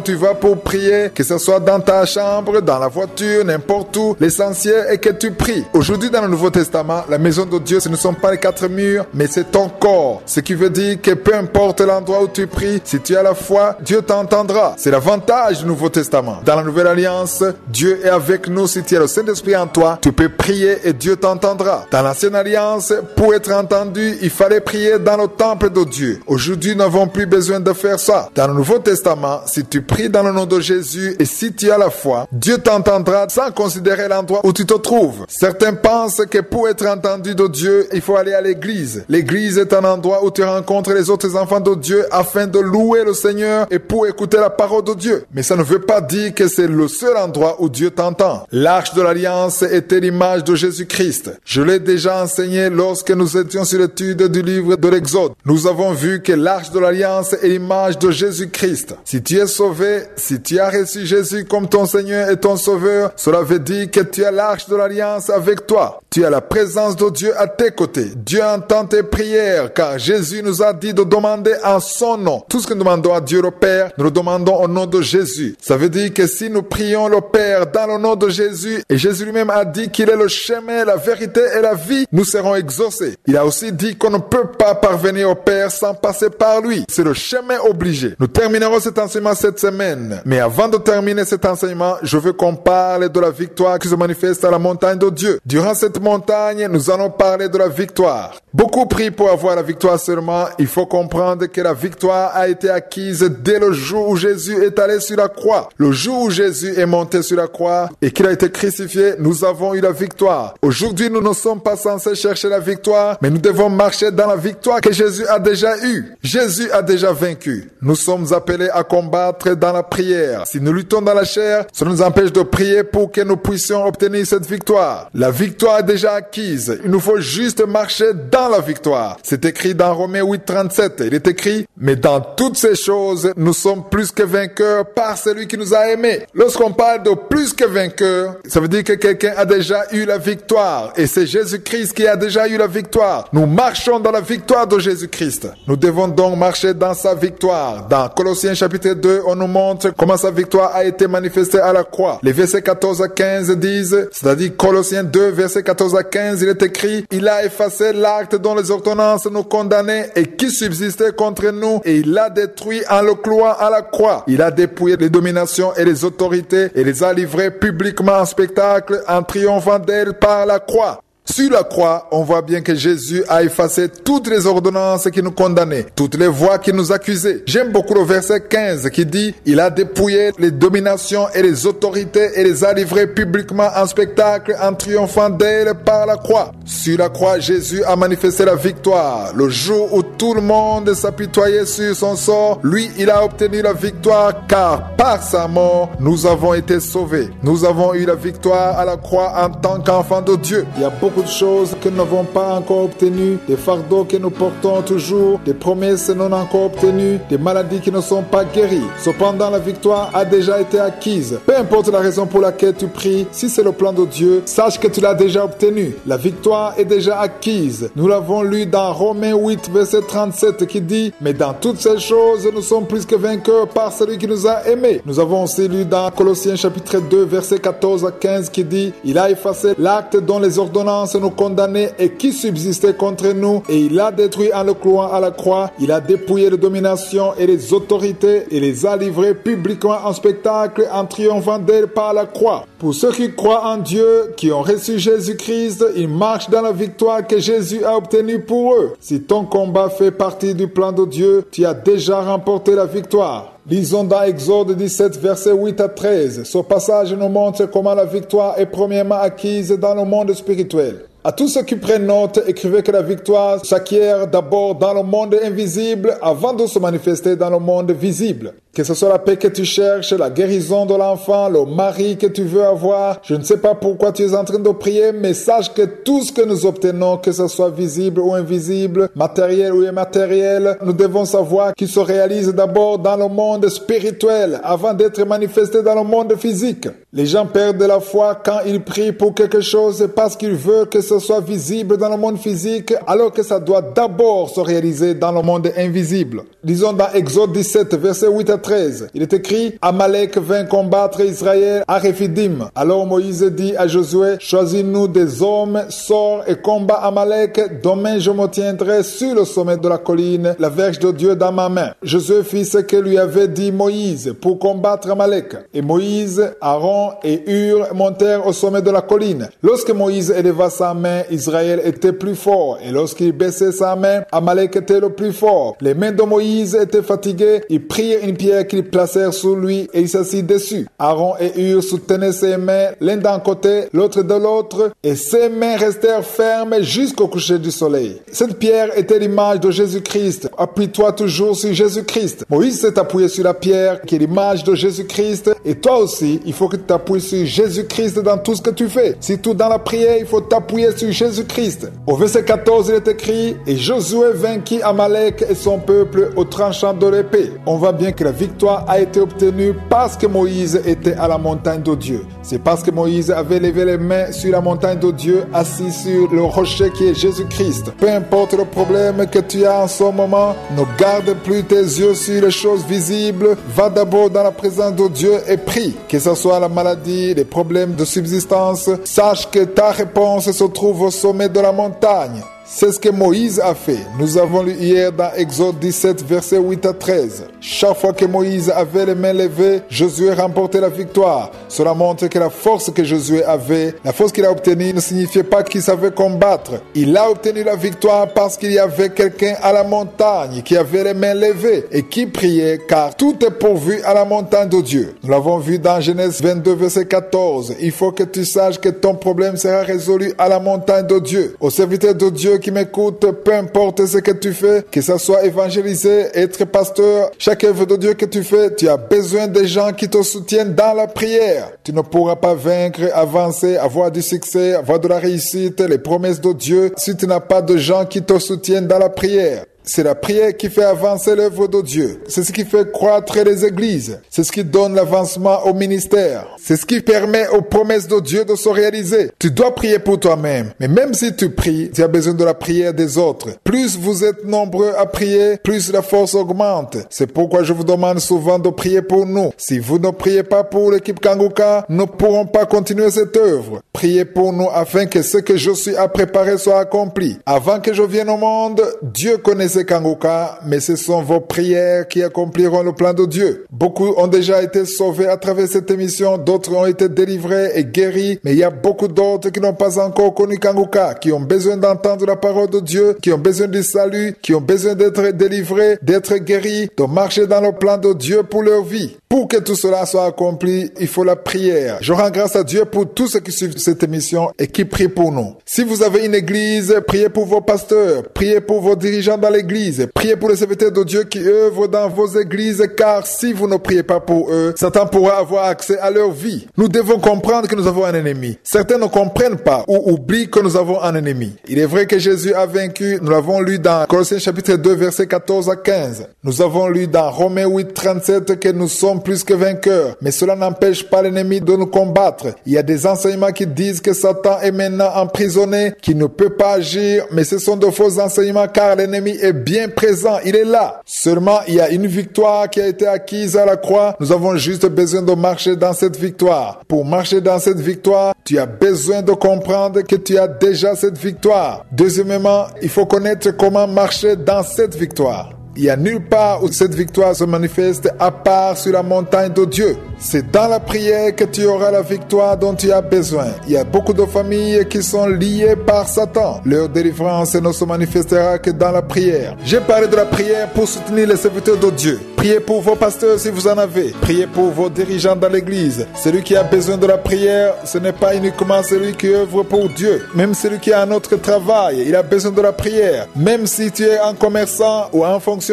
tu vas pour prier, que ce soit dans ta chambre, dans la voiture, n'importe où, l'essentiel est que tu pries. Aujourd'hui, dans le Nouveau Testament, la maison de Dieu, ce ne sont pas les 4 murs, mais c'est ton corps. Ce qui veut dire que peu importe l'endroit où tu pries, si tu as la foi, Dieu t'entendra. C'est l'avantage du Nouveau Testament. Dans la Nouvelle Alliance, Dieu est avec nous. Si tu as le Saint-Esprit en toi, tu peux prier et Dieu t'entendra. Dans l'Ancienne Alliance, pour être entendu, il fallait prier dans le temple de Dieu. Aujourd'hui, nous n'avons plus besoin de faire ça. Dans le Nouveau Testament, si tu pries dans le nom de Jésus et si tu as la foi, Dieu t'entendra sans considérer l'endroit où tu te trouves. Certains pensent que pour être entendu de Dieu, il faut aller à l'église. L'église est un endroit où tu rencontres les autres enfants de Dieu afin de louer le Seigneur et pour écouter la parole de Dieu. Mais ça ne veut pas dire que c'est le seul endroit où Dieu t'entend. L'Arche de l'Alliance était l'image de Jésus-Christ. Je l'ai déjà enseigné lorsque nous étions sur l'étude du livre de l'Exode. Nous avons vu que l'Arche de l'Alliance est l'image de Jésus-Christ. Si tu es sauvé, si tu as reçu Jésus comme ton Seigneur et ton Sauveur, cela veut dire que tu as l'Arche de l'Alliance avec toi. Tu as la présence de Dieu à tes côtés. Dieu entend tes prières car Jésus nous a dit de demander en son nom. Tout ce que nous demandons à Dieu le Père, nous le demandons au nom de Jésus. Ça veut dire que si nous prions le Père dans le nom de Jésus, et Jésus lui-même a dit qu'il est le chemin, la vérité et la vie, nous serons exaucés. Il a aussi dit qu'on ne peut pas parvenir au Père sans passer par lui. C'est le chemin obligé. Nous terminerons cet enseignement cette semaine. Mais avant de terminer cet enseignement, je veux qu'on parle de la victoire qui se manifeste à la montagne de Dieu. Durant cette montagne, nous allons parler de la victoire. Beaucoup prient pour avoir la victoire seulement. Il faut comprendre que la victoire a été acquise dès le jour où Jésus est allé sur la croix. Le jour où Jésus est monté sur la croix et qu'il a été crucifié, nous avons eu la victoire. Aujourd'hui, nous ne sommes pas censés chercher la victoire, mais nous devons marcher dans la victoire que Jésus a déjà eue. Jésus a déjà vaincu. Nous sommes appelés à combattre dans la prière. Si nous luttons dans la chair, ça nous empêche de prier pour que nous puissions obtenir cette victoire. La victoire est déjà acquise. Il nous faut juste marcher dans la victoire. C'est écrit dans Romains 8:37. Il est écrit, mais dans toutes ces choses, nous sommes plus que vainqueurs par celui qui nous a aimés. Lorsqu'on parle de plus que vainqueurs, ça veut dire que quelqu'un a déjà eu la victoire. Et c'est Jésus-Christ qui a déjà eu la victoire. Nous marchons dans la victoire de Jésus-Christ. Nous devons donc marcher dans sa victoire. Dans Colossiens chapitre 2, on nous montre comment sa victoire a été manifestée à la croix. Les versets 14 à 15 disent, c'est-à-dire Colossiens 2, versets 14 à 15, il est écrit, il a effacé l'acte dont les ordonnances nous condamnaient et qui subsistait contre nous et il l'a détruit en le clouant à la croix. Il a dépouillé les dominations et les autorités autorités et les a livrées publiquement en spectacle en triomphant d'elles par la croix. Sur la croix, on voit bien que Jésus a effacé toutes les ordonnances qui nous condamnaient, toutes les voies qui nous accusaient. J'aime beaucoup le verset 15 qui dit « Il a dépouillé les dominations et les autorités et les a livrées publiquement en spectacle en triomphant d'elles par la croix. » Sur la croix, Jésus a manifesté la victoire. Le jour où tout le monde s'apitoyait sur son sort, lui, il a obtenu la victoire car par sa mort, nous avons été sauvés. Nous avons eu la victoire à la croix en tant qu'enfants de Dieu. Il y a beaucoup de choses que nous n'avons pas encore obtenues, des fardeaux que nous portons toujours, des promesses non encore obtenues, des maladies qui ne sont pas guéries. Cependant, la victoire a déjà été acquise. Peu importe la raison pour laquelle tu pries, si c'est le plan de Dieu, sache que tu l'as déjà obtenu. La victoire est déjà acquise. Nous l'avons lu dans Romains 8, verset 37 qui dit « Mais dans toutes ces choses, nous sommes plus que vainqueurs par celui qui nous a aimés. » Nous avons aussi lu dans Colossiens chapitre 2, verset 14 à 15 qui dit « Il a effacé l'acte dont les ordonnances nous condamnaient et qui subsistait contre nous et il l'a détruit en le clouant à la croix. Il a dépouillé les dominations et les autorités et les a livrées publiquement en spectacle en triomphant d'elles par la croix. » Pour ceux qui croient en Dieu, qui ont reçu Jésus-Christ, ils marchent dans la victoire que Jésus a obtenue pour eux. Si ton combat fait partie du plan de Dieu, tu as déjà remporté la victoire. Lisons dans Exode 17, versets 8 à 13. Ce passage nous montre comment la victoire est premièrement acquise dans le monde spirituel. À tous ceux qui prennent note, écrivez que la victoire s'acquiert d'abord dans le monde invisible avant de se manifester dans le monde visible. Que ce soit la paix que tu cherches, la guérison de l'enfant, le mari que tu veux avoir. Je ne sais pas pourquoi tu es en train de prier, mais sache que tout ce que nous obtenons, que ce soit visible ou invisible, matériel ou immatériel, nous devons savoir qu'il se réalise d'abord dans le monde spirituel avant d'être manifesté dans le monde physique. Les gens perdent la foi quand ils prient pour quelque chose parce qu'ils veulent que ce soit visible dans le monde physique, alors que ça doit d'abord se réaliser dans le monde invisible. Disons dans Exode 17, verset 8 à 13, il est écrit « Amalek vint combattre Israël à Rephidim. Alors Moïse dit à Josué, « Choisis-nous des hommes, sors et combat Amalek. Demain je me tiendrai sur le sommet de la colline, la verge de Dieu dans ma main. » Josué fit ce que lui avait dit Moïse pour combattre Amalek. Et Moïse, Aaron et Hur montèrent au sommet de la colline. Lorsque Moïse éleva sa main, Israël était plus fort. Et lorsqu'il baissait sa main, Amalek était le plus fort. Les mains de Moïse étaient fatiguées. Ils prirent une pierre qu'ils placèrent sous lui et il s'assit dessus. Aaron et Hur soutenaient ses mains, l'un d'un côté, l'autre de l'autre, et ses mains restèrent fermes jusqu'au coucher du soleil. Cette pierre était l'image de Jésus-Christ. Appuie-toi toujours sur Jésus-Christ. Moïse s'est appuyé sur la pierre qui est l'image de Jésus-Christ, et toi aussi, il faut que tu t'appuies sur Jésus-Christ dans tout ce que tu fais. Surtout dans la prière, il faut t'appuyer sur Jésus-Christ. Au verset 14, il est écrit « Et Josué vainquit Amalek et son peuple au tranchant de l'épée. » On voit bien que la victoire a été obtenue parce que Moïse était à la montagne de Dieu. C'est parce que Moïse avait levé les mains sur la montagne de Dieu, assis sur le rocher qui est Jésus-Christ. Peu importe le problème que tu as en ce moment, ne garde plus tes yeux sur les choses visibles. Va d'abord dans la présence de Dieu et prie. Que ce soit la maladie, les problèmes de subsistance, sache que ta réponse se trouve au sommet de la montagne. C'est ce que Moïse a fait. Nous avons lu hier dans Exode 17, versets 8 à 13. Chaque fois que Moïse avait les mains levées, Josué remportait la victoire. Cela montre que la force que Josué avait, la force qu'il a obtenue ne signifiait pas qu'il savait combattre. Il a obtenu la victoire parce qu'il y avait quelqu'un à la montagne qui avait les mains levées et qui priait, car tout est pourvu à la montagne de Dieu. Nous l'avons vu dans Genèse 22, verset 14. Il faut que tu saches que ton problème sera résolu à la montagne de Dieu. Au serviteur de Dieu qui m'écoute, peu importe ce que tu fais, que ça soit évangéliser, être pasteur, chaque œuvre de Dieu que tu fais, tu as besoin des gens qui te soutiennent dans la prière. Tu ne pourras pas vaincre, avancer, avoir du succès, avoir de la réussite, les promesses de Dieu, si tu n'as pas de gens qui te soutiennent dans la prière. C'est la prière qui fait avancer l'œuvre de Dieu. C'est ce qui fait croître les églises. C'est ce qui donne l'avancement au ministère. C'est ce qui permet aux promesses de Dieu de se réaliser. Tu dois prier pour toi-même. Mais même si tu pries, tu as besoin de la prière des autres. Plus vous êtes nombreux à prier, plus la force augmente. C'est pourquoi je vous demande souvent de prier pour nous. Si vous ne priez pas pour l'équipe Kanguka, nous ne pourrons pas continuer cette œuvre. Priez pour nous afin que ce que je suis à préparer soit accompli. Avant que je vienne au monde, Dieu connaissait connaissez Kanguka, mais ce sont vos prières qui accompliront le plan de Dieu. Beaucoup ont déjà été sauvés à travers cette émission, d'autres ont été délivrés et guéris, mais il y a beaucoup d'autres qui n'ont pas encore connu Kanguka, qui ont besoin d'entendre la parole de Dieu, qui ont besoin du salut, qui ont besoin d'être délivrés, d'être guéris, de marcher dans le plan de Dieu pour leur vie. Pour que tout cela soit accompli, il faut la prière. Je rends grâce à Dieu pour tous ceux qui suivent cette émission et qui prient pour nous. Si vous avez une église, priez pour vos pasteurs, priez pour vos dirigeants dans l'église, priez pour les serviteurs de Dieu qui œuvrent dans vos églises, car si vous ne priez pas pour eux, Satan pourra avoir accès à leur vie. Nous devons comprendre que nous avons un ennemi. Certains ne comprennent pas ou oublient que nous avons un ennemi. Il est vrai que Jésus a vaincu, nous l'avons lu dans Colossiens chapitre 2, versets 14 à 15. Nous avons lu dans Romains 8, 37 que nous sommes plus que vainqueurs, mais cela n'empêche pas l'ennemi de nous combattre. Il y a des enseignements qui disent que Satan est maintenant emprisonné, qu'il ne peut pas agir, mais ce sont de faux enseignements car l'ennemi est bien présent, il est là. Seulement, il y a une victoire qui a été acquise à la croix. Nous avons juste besoin de marcher dans cette victoire. Pour marcher dans cette victoire, tu as besoin de comprendre que tu as déjà cette victoire. Deuxièmement, il faut connaître comment marcher dans cette victoire. Il n'y a nulle part où cette victoire se manifeste à part sur la montagne de Dieu. C'est dans la prière que tu auras la victoire dont tu as besoin. Il y a beaucoup de familles qui sont liées par Satan. Leur délivrance ne se manifestera que dans la prière. J'ai parlé de la prière pour soutenir les serviteurs de Dieu. Priez pour vos pasteurs si vous en avez. Priez pour vos dirigeants dans l'église. Celui qui a besoin de la prière, ce n'est pas uniquement celui qui œuvre pour Dieu. Même celui qui a un autre travail, il a besoin de la prière. Même si tu es un commerçant ou un fonctionnaire,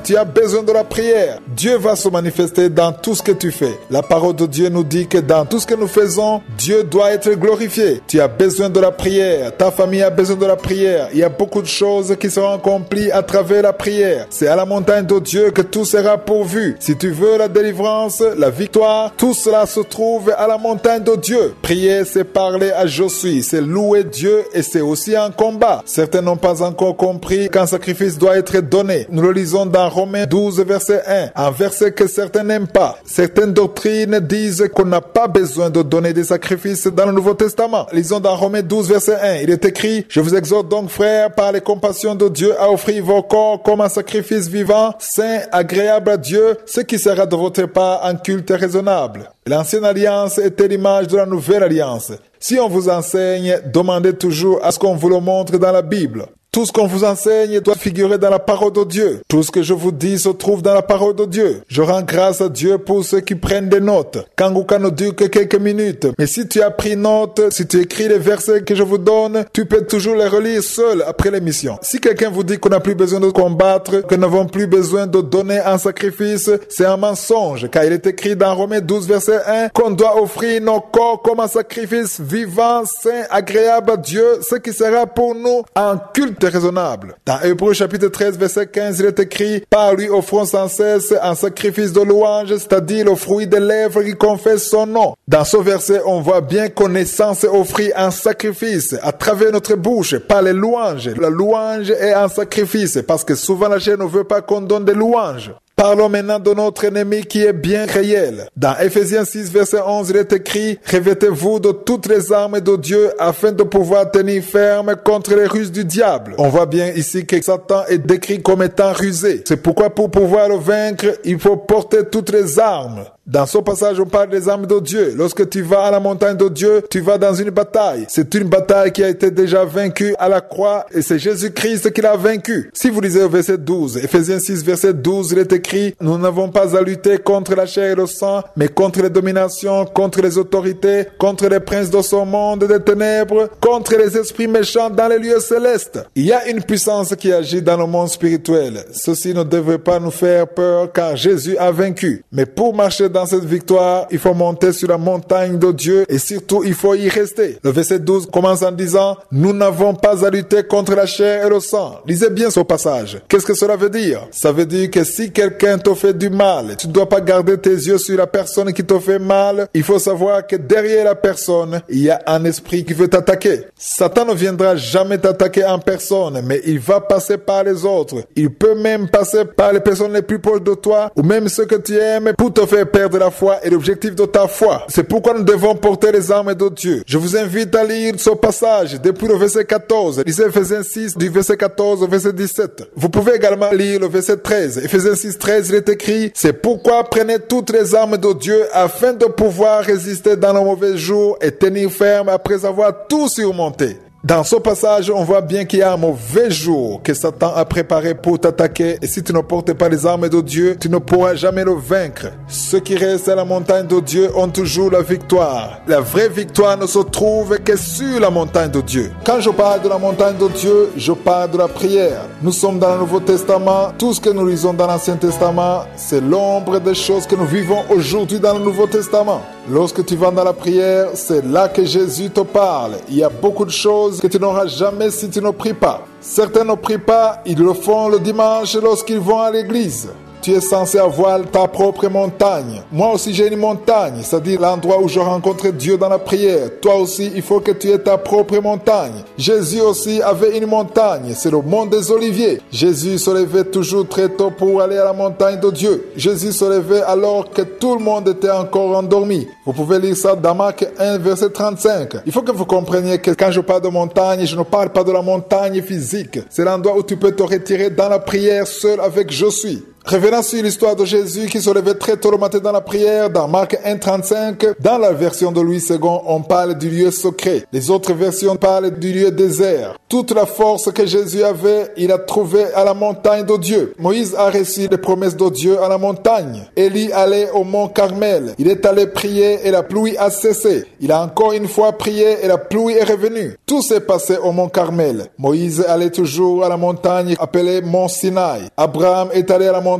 tu as besoin de la prière. Dieu va se manifester dans tout ce que tu fais. La parole de Dieu nous dit que dans tout ce que nous faisons, Dieu doit être glorifié. Tu as besoin de la prière. Ta famille a besoin de la prière. Il y a beaucoup de choses qui seront accomplies à travers la prière. C'est à la montagne de Dieu que tout sera pourvu. Si tu veux la délivrance, la victoire, tout cela se trouve à la montagne de Dieu. Prier, c'est parler à je suis, c'est louer Dieu et c'est aussi un combat. Certains n'ont pas encore compris qu'un sacrifice doit être donné. Nous le lisons dans Romains 12, verset 1. Un verset que certains n'aiment pas. Certaines doctrines disent qu'on n'a pas besoin de donner des sacrifices dans le Nouveau Testament. Lisons dans Romains 12, verset 1. Il est écrit: je vous exhorte donc, frères, par les compassions de Dieu, à offrir vos corps comme un sacrifice vivant, saint, agréable à Dieu, ce qui sera de votre part un culte raisonnable. L'ancienne alliance était l'image de la nouvelle alliance. Si on vous enseigne, demandez toujours à ce qu'on vous le montre dans la Bible. Tout ce qu'on vous enseigne doit figurer dans la parole de Dieu. Tout ce que je vous dis se trouve dans la parole de Dieu. Je rends grâce à Dieu pour ceux qui prennent des notes. Kanguka ne dure que quelques minutes. Mais si tu as pris note, si tu écris les versets que je vous donne, tu peux toujours les relire seul après l'émission. Si quelqu'un vous dit qu'on n'a plus besoin de combattre, que nous n'avons plus besoin de donner un sacrifice, c'est un mensonge. Car il est écrit dans Romains 12, verset 1, qu'on doit offrir nos corps comme un sacrifice vivant, saint, agréable à Dieu, ce qui sera pour nous un culte raisonnable. Dans Hébreux chapitre 13 verset 15, il est écrit: par lui offrons sans cesse un sacrifice de louange, c'est-à-dire le fruit des lèvres qui confesse son nom. Dans ce verset, on voit bien qu'on est censé offrir un sacrifice à travers notre bouche, pas les louanges. La louange est un sacrifice parce que souvent la chair ne veut pas qu'on donne des louanges. Parlons maintenant de notre ennemi qui est bien réel. Dans Ephésiens 6, verset 11, il est écrit: revêtez-vous de toutes les armes de Dieu afin de pouvoir tenir ferme contre les ruses du diable. On voit bien ici que Satan est décrit comme étant rusé. C'est pourquoi pour pouvoir le vaincre, il faut porter toutes les armes. Dans ce passage, on parle des armes de Dieu. Lorsque tu vas à la montagne de Dieu, tu vas dans une bataille. C'est une bataille qui a été déjà vaincue à la croix et c'est Jésus-Christ qui l'a vaincue. Si vous lisez au verset 12, Ephésiens 6, verset 12, il est écrit: nous n'avons pas à lutter contre la chair et le sang, mais contre les dominations, contre les autorités, contre les princes de ce monde des ténèbres, contre les esprits méchants dans les lieux célestes. Il y a une puissance qui agit dans le monde spirituel. Ceci ne devrait pas nous faire peur car Jésus a vaincu. Mais pour marcher dans cette victoire, il faut monter sur la montagne de Dieu et surtout il faut y rester. Le verset 12 commence en disant: nous n'avons pas à lutter contre la chair et le sang. Lisez bien ce passage. Qu'est-ce que cela veut dire? Ça veut dire que si quelqu'un quelqu'un te fait du mal, tu ne dois pas garder tes yeux sur la personne qui te fait mal. Il faut savoir que derrière la personne, il y a un esprit qui veut t'attaquer. Satan ne viendra jamais t'attaquer en personne, mais il va passer par les autres. Il peut même passer par les personnes les plus proches de toi, ou même ceux que tu aimes, pour te faire perdre la foi et l'objectif de ta foi. C'est pourquoi nous devons porter les armes de Dieu. Je vous invite à lire ce passage depuis le verset 14. Lisez Ephésiens 6 du verset 14 au verset 17. Vous pouvez également lire le verset 13. Ephésiens 6, 13, il est écrit: c'est pourquoi prenez toutes les armes de Dieu afin de pouvoir résister dans le mauvais jour et tenir ferme après avoir tout surmonté. Dans ce passage, on voit bien qu'il y a un mauvais jour que Satan a préparé pour t'attaquer, et si tu ne portes pas les armes de Dieu, tu ne pourras jamais le vaincre. Ceux qui restent à la montagne de Dieu ont toujours la victoire. La vraie victoire ne se trouve que sur la montagne de Dieu. Quand je parle de la montagne de Dieu, je parle de la prière. Nous sommes dans le Nouveau Testament. Tout ce que nous lisons dans l'Ancien Testament, c'est l'ombre des choses que nous vivons aujourd'hui dans le Nouveau Testament. Lorsque tu vas dans la prière, c'est là que Jésus te parle. Il y a beaucoup de choses que tu n'auras jamais si tu ne pries pas. Certains ne prient pas, ils le font le dimanche lorsqu'ils vont à l'église. Tu es censé avoir ta propre montagne. Moi aussi j'ai une montagne, c'est-à-dire l'endroit où je rencontre Dieu dans la prière. Toi aussi, il faut que tu aies ta propre montagne. Jésus aussi avait une montagne, c'est le mont des Oliviers. Jésus se levait toujours très tôt pour aller à la montagne de Dieu. Jésus se levait alors que tout le monde était encore endormi. Vous pouvez lire ça dans Marc 1, verset 35. Il faut que vous compreniez que quand je parle de montagne, je ne parle pas de la montagne physique. C'est l'endroit où tu peux te retirer dans la prière seul avec Je suis. Revenons sur l'histoire de Jésus qui se levait très tôt le matin dans la prière. Dans Marc 1, 35, dans la version de Louis II, on parle du lieu secret. Les autres versions parlent du lieu désert. Toute la force que Jésus avait, il a trouvé à la montagne de Dieu. Moïse a reçu les promesses de Dieu à la montagne. Élie allait au mont Carmel. Il est allé prier et la pluie a cessé. Il a encore une fois prié et la pluie est revenue. Tout s'est passé au mont Carmel. Moïse allait toujours à la montagne appelée Mont Sinaï. Abraham est allé à la montagne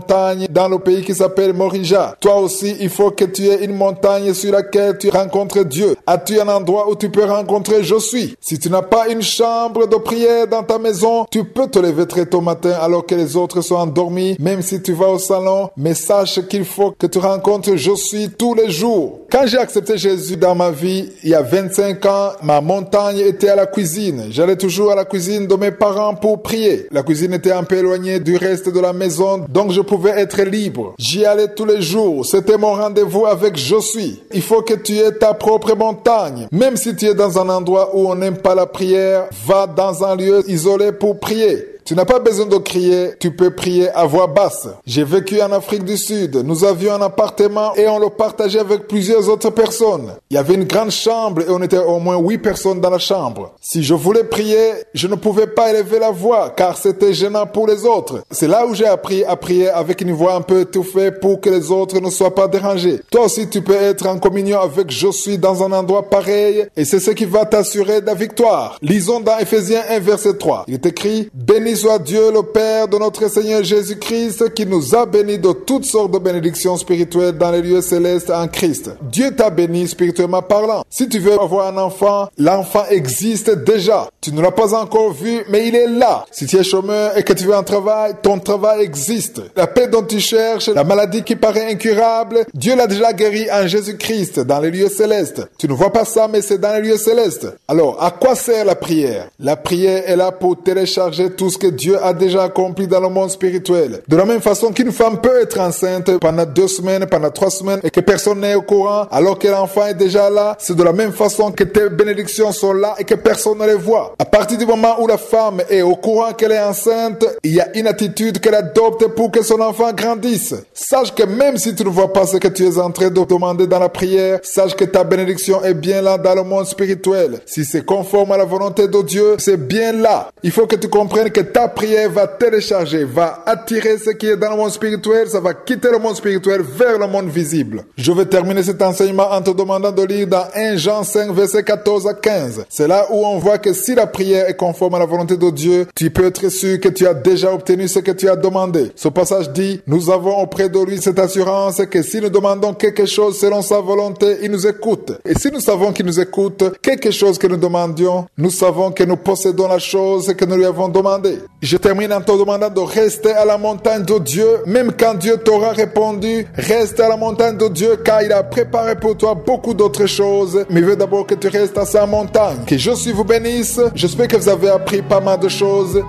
dans le pays qui s'appelle Morija. Toi aussi, il faut que tu aies une montagne sur laquelle tu rencontres Dieu. As-tu un endroit où tu peux rencontrer Je suis? Si tu n'as pas une chambre de prière dans ta maison, tu peux te lever très tôt matin alors que les autres sont endormis, même si tu vas au salon, mais sache qu'il faut que tu rencontres Je suis tous les jours. Quand j'ai accepté Jésus dans ma vie, il y a 25 ans, ma montagne était à la cuisine. J'allais toujours à la cuisine de mes parents pour prier. La cuisine était un peu éloignée du reste de la maison, donc je pouvais être libre. J'y allais tous les jours. C'était mon rendez-vous avec Je suis. Il faut que tu aies ta propre montagne. Même si tu es dans un endroit où on n'aime pas la prière, va dans un lieu isolé pour prier. Tu n'as pas besoin de crier, tu peux prier à voix basse. J'ai vécu en Afrique du Sud. Nous avions un appartement et on le partageait avec plusieurs autres personnes. Il y avait une grande chambre et on était au moins 8 personnes dans la chambre. Si je voulais prier, je ne pouvais pas élever la voix car c'était gênant pour les autres. C'est là où j'ai appris à prier avec une voix un peu étouffée pour que les autres ne soient pas dérangés. Toi aussi, tu peux être en communion avec Je suis dans un endroit pareil et c'est ce qui va t'assurer la victoire. Lisons dans Ephésiens 1, verset 3. Il est écrit: béni soit Dieu le Père de notre Seigneur Jésus-Christ qui nous a bénis de toutes sortes de bénédictions spirituelles dans les lieux célestes en Christ. Dieu t'a béni spirituellement parlant. Si tu veux avoir un enfant, l'enfant existe déjà. Tu ne l'as pas encore vu, mais il est là. Si tu es chômeur et que tu veux un travail, ton travail existe. La paix dont tu cherches, la maladie qui paraît incurable, Dieu l'a déjà guéri en Jésus-Christ dans les lieux célestes. Tu ne vois pas ça, mais c'est dans les lieux célestes. Alors, à quoi sert la prière? La prière est là pour télécharger tout ce que Dieu a déjà accompli dans le monde spirituel. De la même façon qu'une femme peut être enceinte pendant 2 semaines, pendant 3 semaines et que personne n'est au courant alors que l'enfant est déjà là, c'est de la même façon que tes bénédictions sont là et que personne ne les voit. À partir du moment où la femme est au courant qu'elle est enceinte, il y a une attitude qu'elle adopte pour que son enfant grandisse. Sache que même si tu ne vois pas ce que tu es en train de demander dans la prière, sache que ta bénédiction est bien là dans le monde spirituel. Si c'est conforme à la volonté de Dieu, c'est bien là. Il faut que tu comprennes que ta prière va télécharger, va attirer ce qui est dans le monde spirituel, ça va quitter le monde spirituel vers le monde visible. Je vais terminer cet enseignement en te demandant de lire dans 1 Jean 5, verset 14 à 15. C'est là où on voit que si la prière est conforme à la volonté de Dieu, tu peux être sûr que tu as déjà obtenu ce que tu as demandé. Ce passage dit: nous avons auprès de lui cette assurance que si nous demandons quelque chose selon sa volonté, il nous écoute. Et si nous savons qu'il nous écoute, quelque chose que nous demandions, nous savons que nous possédons la chose que nous lui avons demandé. Je termine en te demandant de rester à la montagne de Dieu, même quand Dieu t'aura répondu. Reste à la montagne de Dieu, car il a préparé pour toi beaucoup d'autres choses. Mais il veut d'abord que tu restes à sa montagne. Que Dieu vous bénisse. J'espère que vous avez appris pas mal de choses.